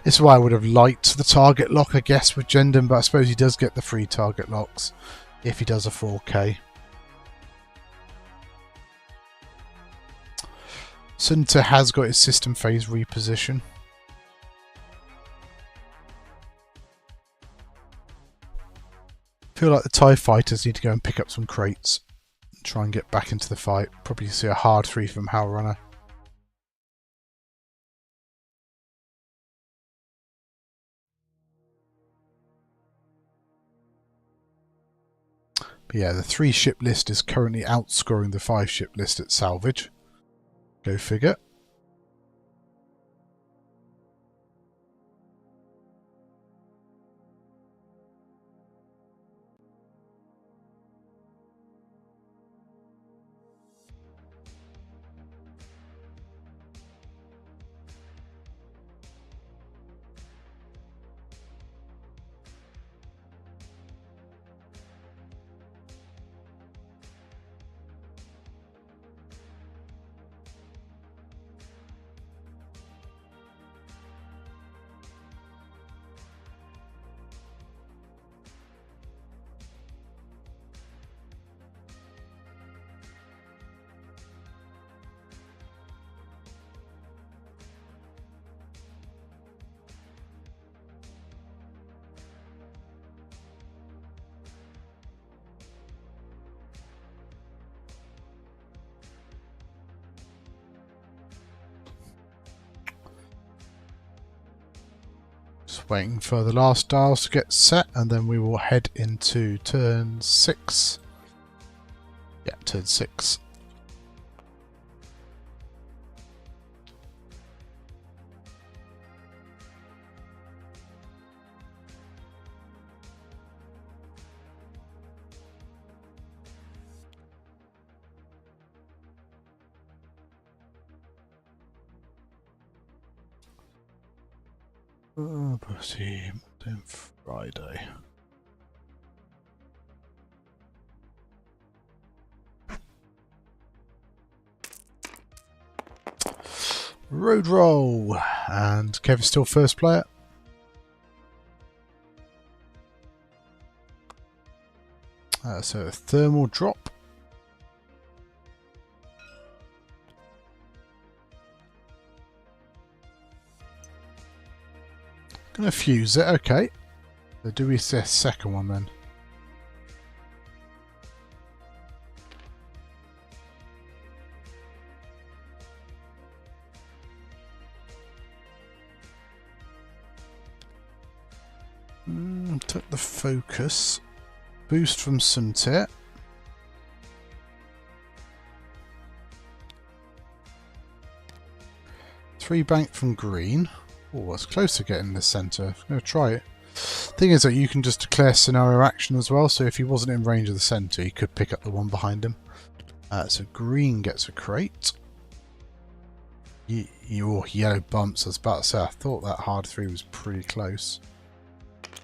This is why I would have liked the target lock, I guess, with Jendon, but I suppose he does get the free target locks if he does a 4K. Suntir has got his system phase reposition. I feel like the TIE fighters need to go and pick up some crates and try and get back into the fight. Probably see a hard 3 from Hal Runner. But yeah, the 3 ship list is currently outscoring the 5 ship list at salvage. Go figure. Just waiting for the last dials to get set, and then we will head into turn 6. Yeah, turn 6. Pussy, then Friday. Road roll, and Kevin's still first player. So a thermal drop. Gonna fuse it, okay. So do we see a second one then? Took the focus. Boost from Suntir. Three bank from green. Oh, that's close to getting in the centre. I'm going to try it. Thing is that you can just declare scenario action as well, so if he wasn't in range of the centre, he could pick up the one behind him. So green gets a crate. Yellow bumps. I was about to say, I thought that hard 3 was pretty close.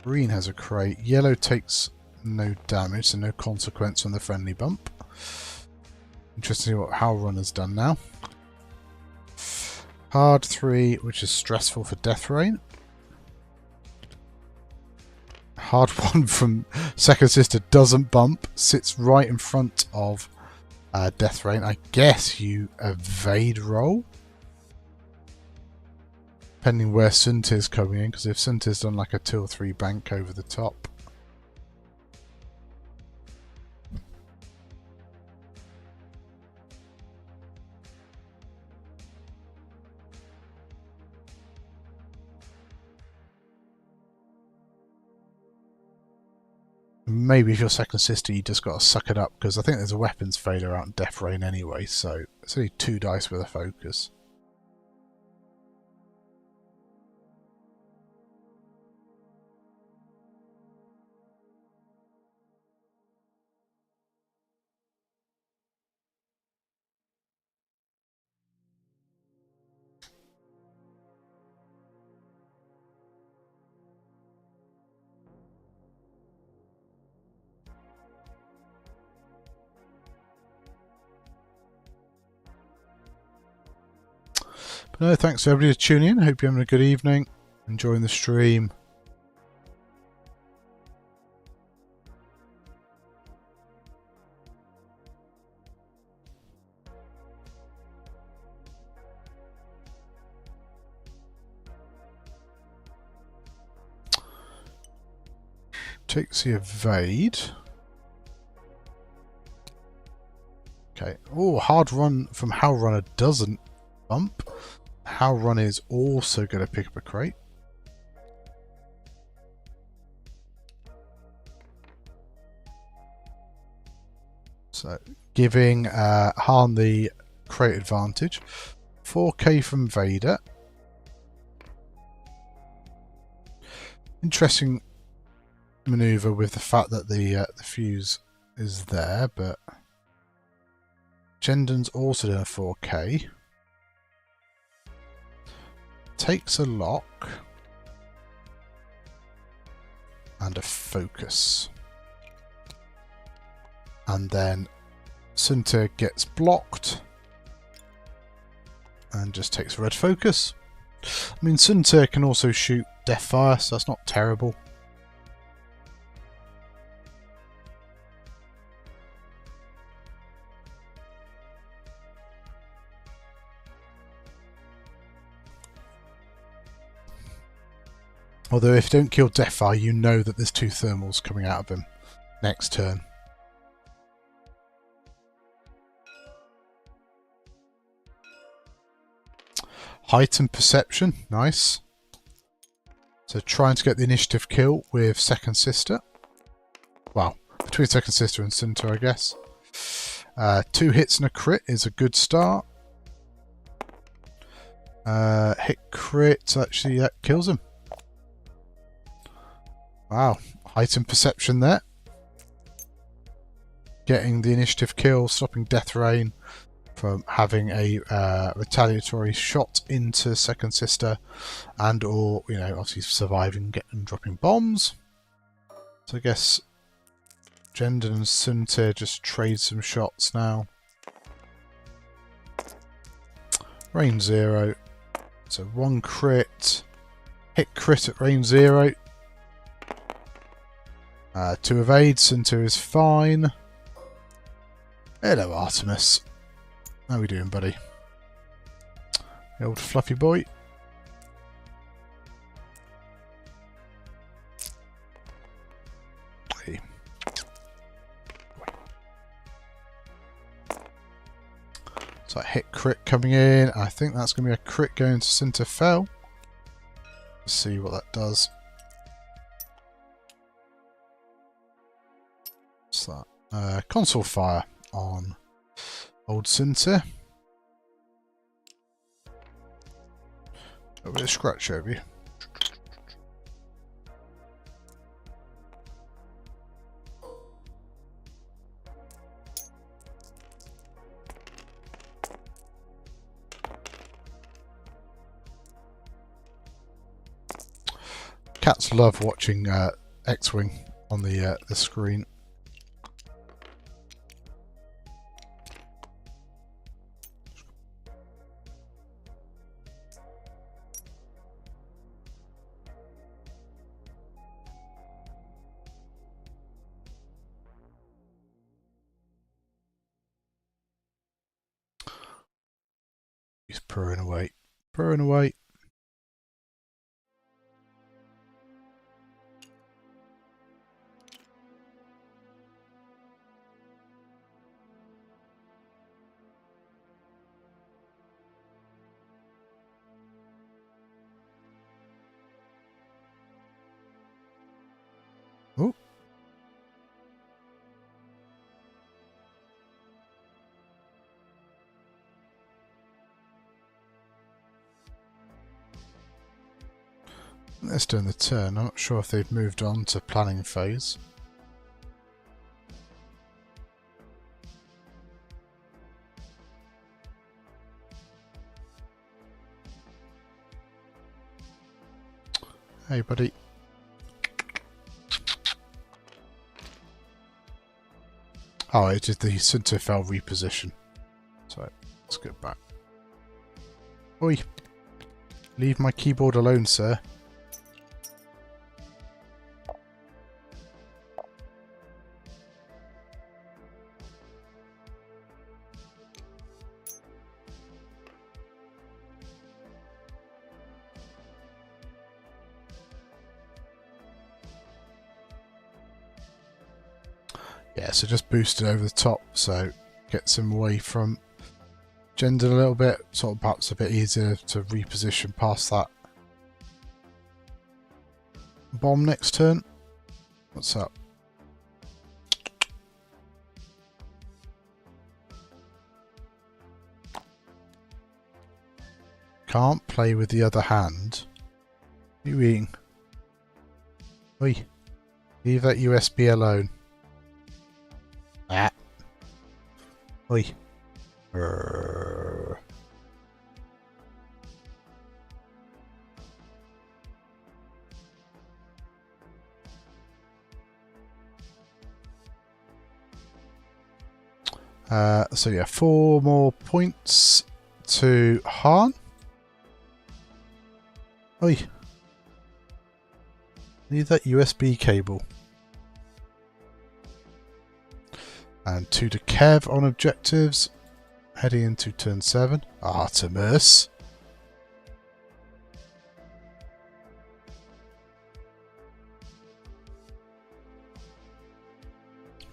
Green has a crate. Yellow takes no damage, so no consequence on the friendly bump. Interesting to see what Hal Runner's done now. Hard 3, which is stressful for Death Rain. Hard 1 from Second Sister doesn't bump, sits right in front of Death Rain. I guess you evade roll. Depending where Suntir's coming in, because if Suntir's done like a 2 or 3 bank over the top. maybe if you're second sister, you just got to suck it up, because I think there's a weapons failure out in Death Rain anyway, so it's only 2 dice with a focus. But no, thanks to everybody for tuning in. Hope you're having a good evening, enjoying the stream. Takes the evade. Okay. Oh, hard run from How Runner doesn't bump. How Run is also going to pick up a crate. So giving Han the crate advantage. 4k from Vader. Interesting maneuver with the fact that the fuse is there, but Jendon's also doing a 4k. Takes a lock and a focus, and then Sunter gets blocked and just takes a red focus. I mean, Sunter can also shoot Deathfire, so that's not terrible. Although if you don't kill Deathfire, you know that there's 2 thermals coming out of him next turn. Heightened Perception, nice. So trying to get the initiative kill with Second Sister. Well, between Second Sister and Sunter, I guess. 2 hits and a crit is a good start. Hit crit, actually that kills him. Wow, heightened perception there. Getting the initiative kill, stopping Death Rain from having a retaliatory shot into Second Sister, and or, you know, obviously surviving and dropping bombs. So I guess Jendon and Sunter just trade some shots now. Range 0. So 1 crit. Hit crit at range 0. 2 evade. Sunter is fine. Hello, Artemis. How we doing, buddy? The old fluffy boy. Hey. So I hit crit coming in. I think that's going to be a crit going to Sunter Fell. Let's see what that does. What's that? Console fire on old Sunter. A bit of scratch over you. Cats love watching X-Wing on the screen. He's purring away. Purring away. Oh. Let's do the turn. I'm not sure if they've moved on to planning phase. Hey, buddy. Oh, it is the Sinterfell reposition. So, let's get back. Oi! Leave my keyboard alone, sir. Yeah, so just boost it over the top, so gets him away from Gendon a little bit, sort of perhaps a bit easier to reposition past that. Bomb next turn. What's up? Can't play with the other hand. What are you eating? Oi, leave that USB alone. Ah. Oi. So yeah, 4 more points to Han. Oi. Need that USB cable. And 2 to Kev on objectives. Heading into turn 7. Artemis.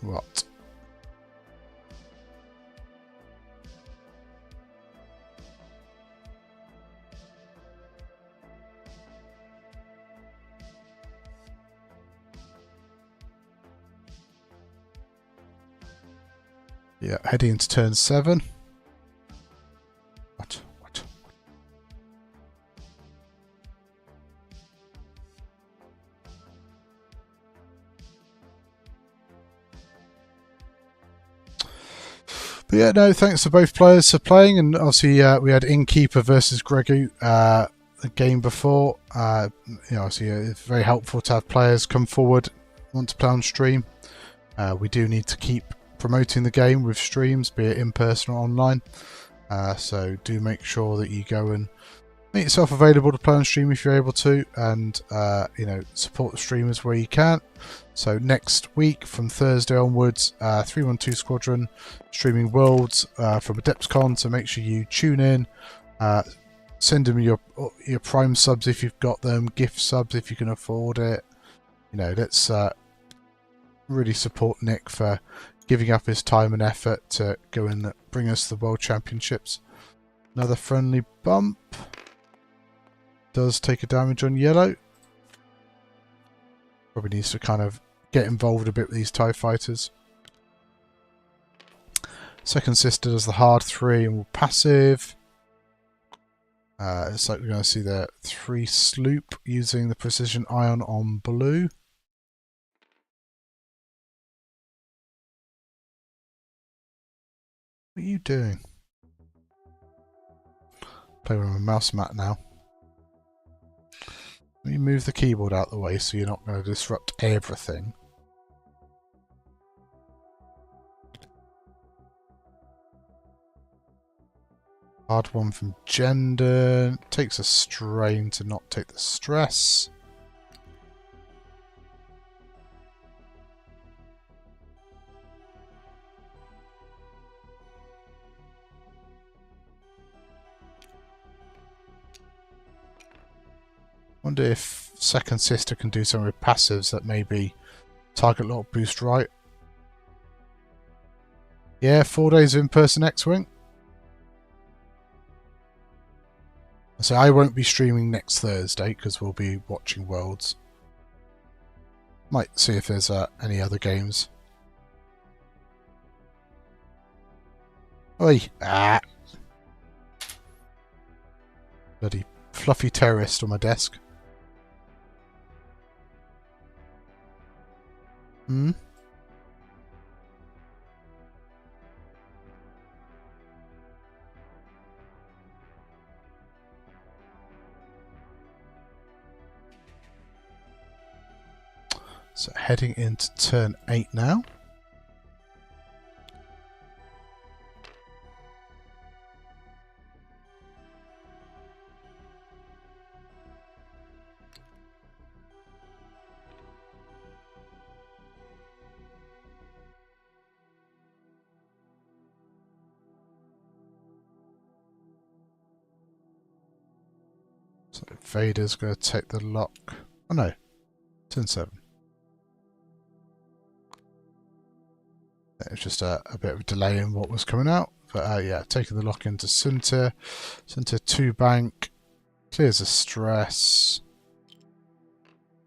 What? Yeah, heading into turn 7. What? But yeah, no, thanks to both players for playing, and obviously we had Innkeeper versus Gregu the game before. Obviously it's very helpful to have players come forward, want to play on stream. We do need to keep promoting the game with streams, be it in person or online. So do make sure that you go and make yourself available to play on stream if you're able to, and support the streamers where you can. So next week from Thursday onwards, 312 Squadron streaming Worlds from AdeptsCon. So make sure you tune in. Send them your Prime subs if you've got them, gift subs if you can afford it. Let's really support Nick for giving up his time and effort to go and bring us the World Championships. Another friendly bump. Does take a damage on yellow. Probably needs to kind of get involved a bit with these TIE fighters. Second sister does the hard 3 and will passive. It's like we're going to see the 3 sloop using the precision ion on blue. What are you doing? Play with my mouse mat now. Let me move the keyboard out of the way so you're not going to disrupt everything. Hard one from Gender. Takes a strain to not take the stress. Wonder if second sister can do something with passives that maybe target lock boost right. Yeah, 4 days of in-person X-Wing. So I won't be streaming next Thursday because we'll be watching Worlds. Might see if there's any other games. Oi! Ah! Bloody fluffy terrorist on my desk. Hmm? So heading into turn 8 now. So Vader's going to take the lock. Oh no, turn 7. It was just a bit of a delay in what was coming out. But yeah, taking the lock into Center. Center 2 bank. Clears the stress.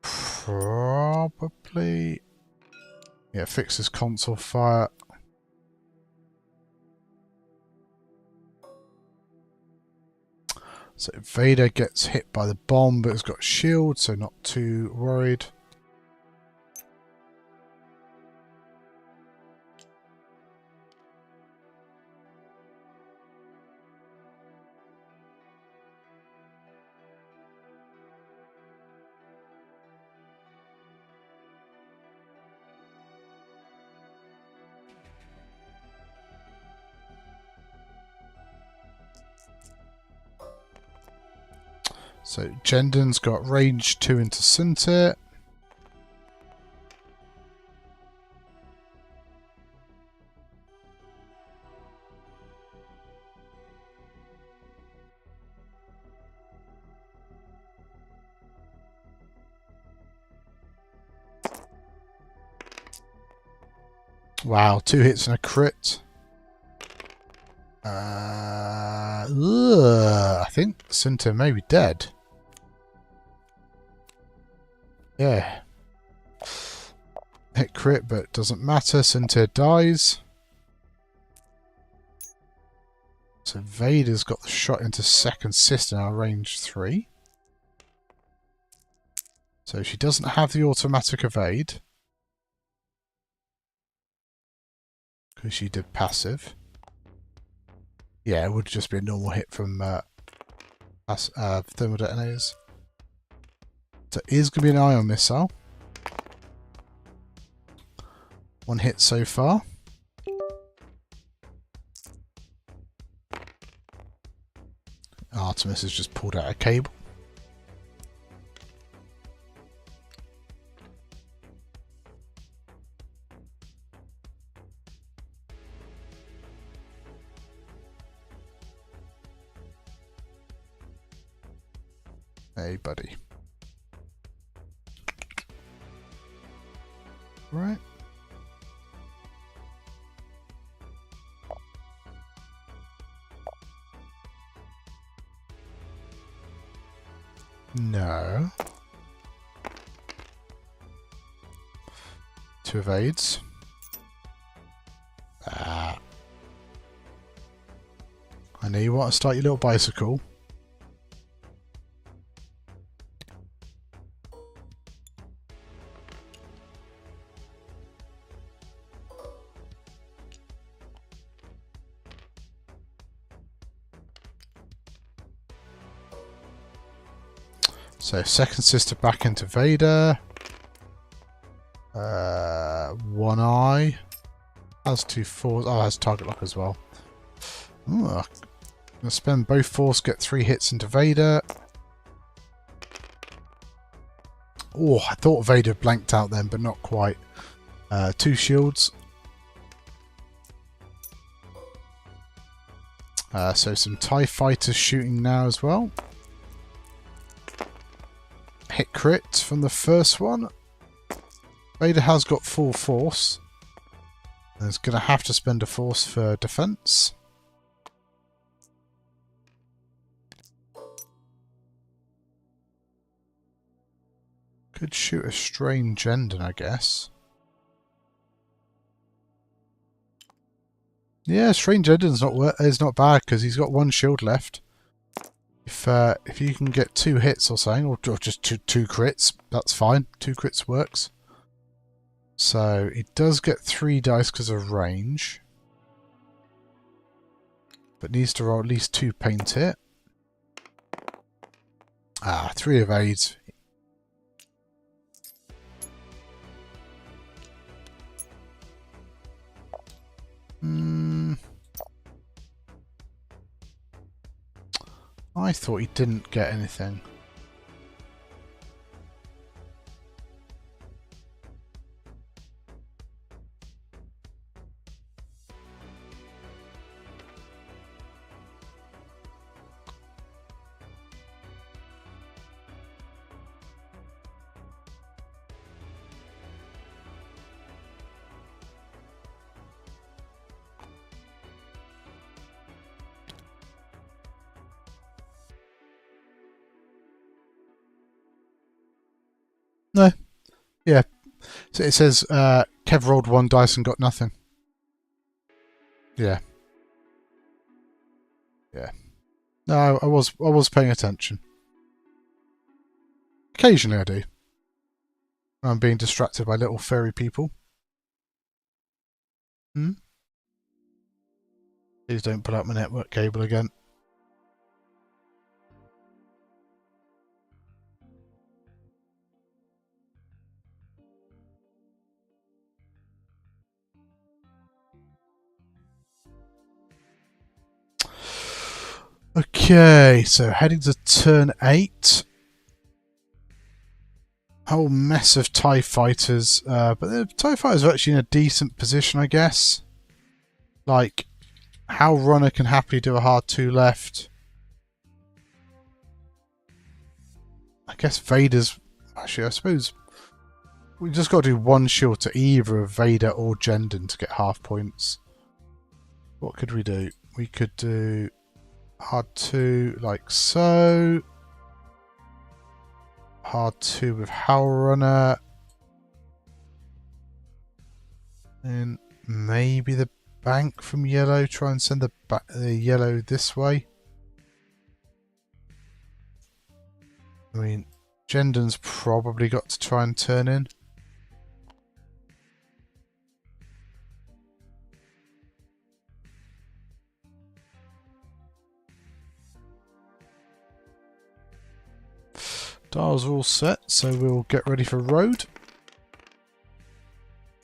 Probably. Yeah, fixes console fire. So Vader gets hit by the bomb, but has got shield, so not too worried. So Jendon's got range 2 into Center. Wow, 2 hits and a crit. I think Center may be dead. Yeah. Hit crit, but doesn't matter. Center dies. So Vader's got the shot into second sister now, range 3. So she doesn't have the automatic evade. Because she did passive. Yeah, it would just be a normal hit from thermal detonators. So it is going to be an ion missile. 1 hit so far. Artemis has just pulled out a cable. Hey, buddy. Right. No. 2 evades. I know you want to start your little bicycle. So second sister back into Vader. 1 eye. Has 2 force. Oh, has target lock as well. Ooh, I'm gonna spend both force, get 3 hits into Vader. Oh, I thought Vader blanked out then, but not quite. 2 shields. So some TIE fighters shooting now as well. Hit crit from the first one. Vader has got full force. And is going to have to spend a force for defense. Could shoot a strange ending, I guess. Yeah, strange ending's is not bad because he's got 1 shield left. If you can get 2 hits or something, or just two crits, that's fine. 2 crits works. So he does get 3 dice because of range. But needs to roll at least 2 paint hit. 3 evades. I thought he didn't get anything. No. Yeah. So it says Kev rolled 1 dice and got nothing. Yeah. Yeah. No, I was paying attention. Occasionally I do. I'm being distracted by little furry people. Please don't pull out my network cable again. Okay, so heading to turn 8. Whole mess of TIE fighters, but the TIE fighters are actually in a decent position, I guess. Like, how Runner can happily do a hard 2 left. I guess Vader's... Actually, I suppose we just got to do 1 shield to either of Vader or Jendon to get half points. What could we do? We could do hard 2 like so. Hard 2 with Howl Runner. And maybe the bank from yellow. Try and send the yellow this way. I mean, Jendon's probably got to try and turn in. Dials are all set, so we'll get ready for road.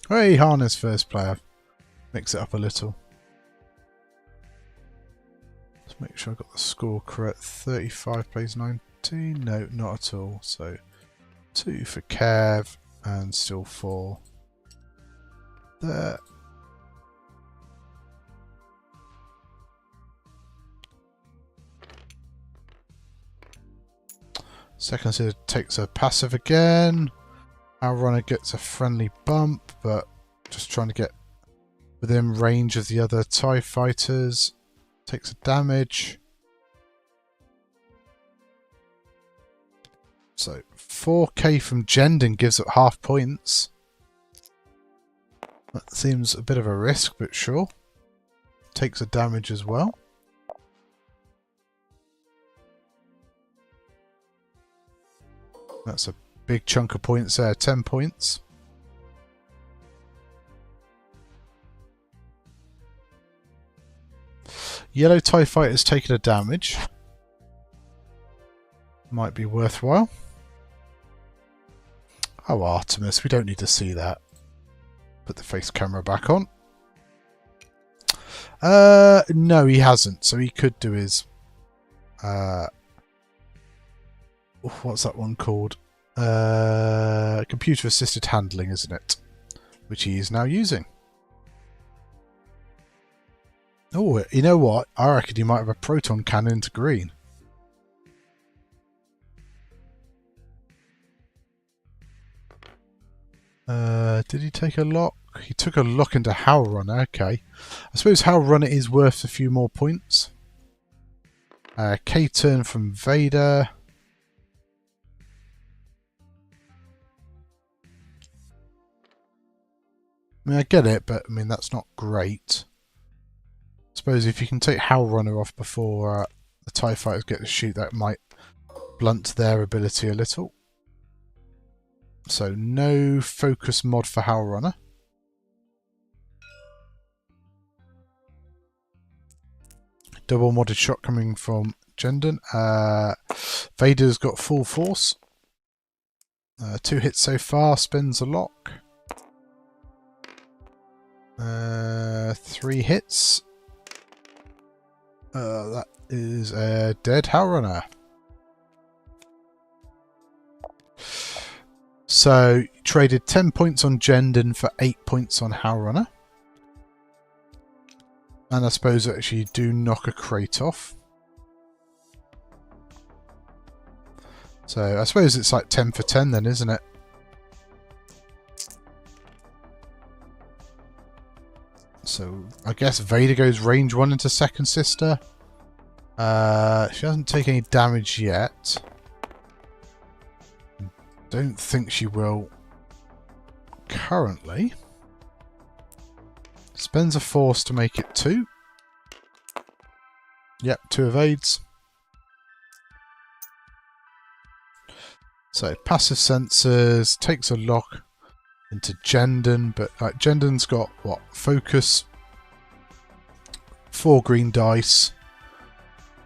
Hey, Han is first player. Mix it up a little. Let's make sure I got the score correct. 35 plays 19. No, not at all. So 2 for Kev and still 4 there. Second seed takes a passive again. Our runner gets a friendly bump, but just trying to get within range of the other TIE fighters. Takes a damage. So 4k from Jendon gives up half points. That seems a bit of a risk, but sure. Takes a damage as well. That's a big chunk of points there, 10 points. Yellow TIE Fighter's taken a damage. Might be worthwhile. Oh, Artemis, we don't need to see that. Put the face camera back on. No, he hasn't. So he could do his... what's that one called? Computer assisted handling, isn't it? Which he is now using. Oh, you know what? I reckon he might have a proton cannon to green. Did he take a lock? He took a lock into Howl Runner. Okay. I suppose Howl Runner is worth a few more points. K-turn from Vader. I mean, I get it, but I mean, that's not great. I suppose if you can take Howl Runner off before the TIE Fighters get to shoot, that might blunt their ability a little. So no focus mod for Howl Runner. Double modded shot coming from Jendon. Vader's got full force. 2 hits so far, spins a lock. 3 hits. That is a dead Howl Runner. So traded 10 points on Jendon for 8 points on Howl Runner. And I suppose actually you do knock a crate off. So I suppose it's like 10 for 10 then, isn't it? So I guess Vader goes range 1 into Second Sister. She hasn't taken any damage yet. Don't think she will currently. Spends a force to make it 2. Yep, 2 evades. So passive sensors, takes a lock into Jendon, but Jendon's got what? Focus, 4 green dice,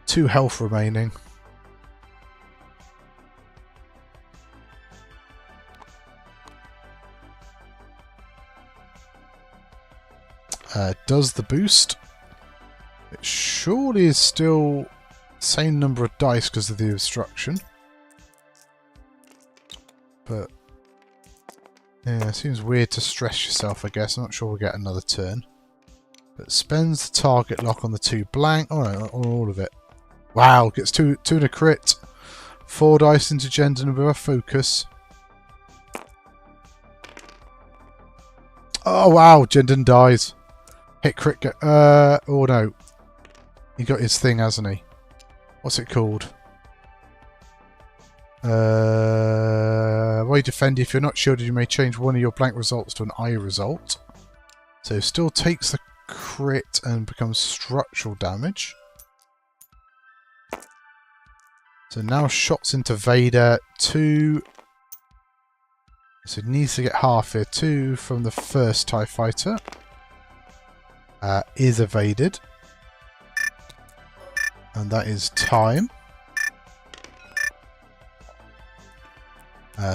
2 health remaining. Does the boost. It surely is still the same number of dice because of the obstruction. But yeah, it seems weird to stress yourself, I guess. I'm not sure we'll get another turn. But spends the target lock on the 2 blank. Oh no, on all of it. Wow, gets 2 and a crit. 4 dice into Jendon with a focus. Oh wow, Jendon dies. Hit crit. Oh no. He got his thing, hasn't he? What's it called? While you defend, if you're not shielded, you may change one of your blank results to an I result. So still takes the crit and becomes structural damage. So now shots into Vader. 2. So it needs to get half here. 2 from the first TIE Fighter. Is evaded. And that is time.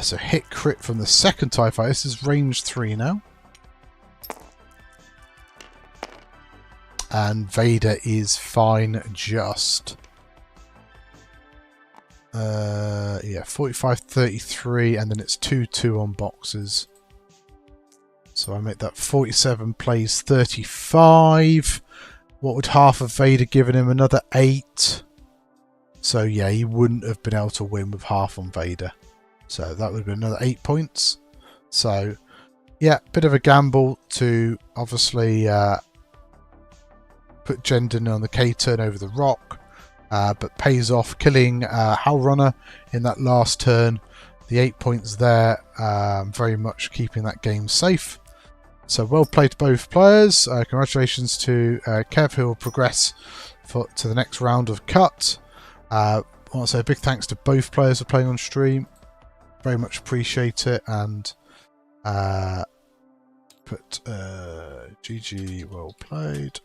So hit crit from the second TIE Fighter. This is range 3 now. And Vader is fine just. Yeah, 45-33, and then it's 2-2 on boxes. So I make that 47 plays 35. What would half of Vader given him? Another 8. So yeah, he wouldn't have been able to win with half on Vader. So that would have been another 8 points. So yeah, bit of a gamble to obviously put Jendon on the K-turn over the rock. But pays off, killing Howl Runner in that last turn. The 8 points there, very much keeping that game safe. So well played to both players. Congratulations to Kev, who will progress to the next round of cut. I want to say a big thanks to both players for playing on stream. Very much appreciate it, and put GG, well played.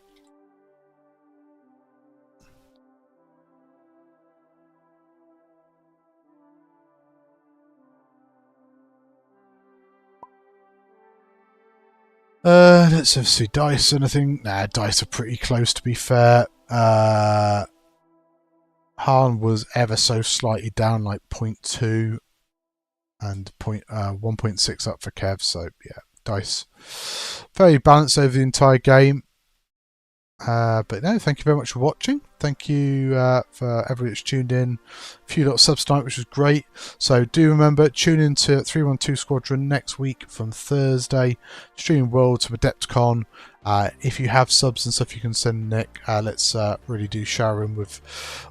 Let's see dice. Anything? Nah, dice are pretty close to be fair. Han was ever so slightly down, like 0.2 and 1.6 up for Kev. So yeah, dice very balanced over the entire game. But no, thank you very much for watching. Thank you for everybody that's tuned in. A few little subs tonight, which was great. So do remember, tune in to 312 Squadron next week from Thursday. Streaming Worlds from AdeptCon. If you have subs and stuff, you can send Nick. Let's really do shower him with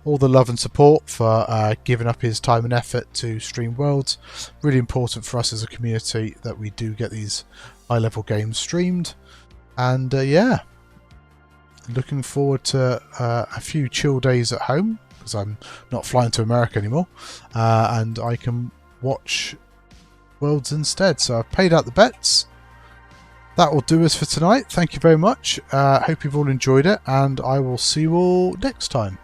all the love and support for giving up his time and effort to stream Worlds. Really important for us as a community that we do get these high-level games streamed. And yeah. Looking forward to a few chill days at home because I'm not flying to America anymore, and I can watch worlds instead. So I've paid out the bets. That will do us for tonight. Thank you very much. Hope you've all enjoyed it, and I will see you all next time.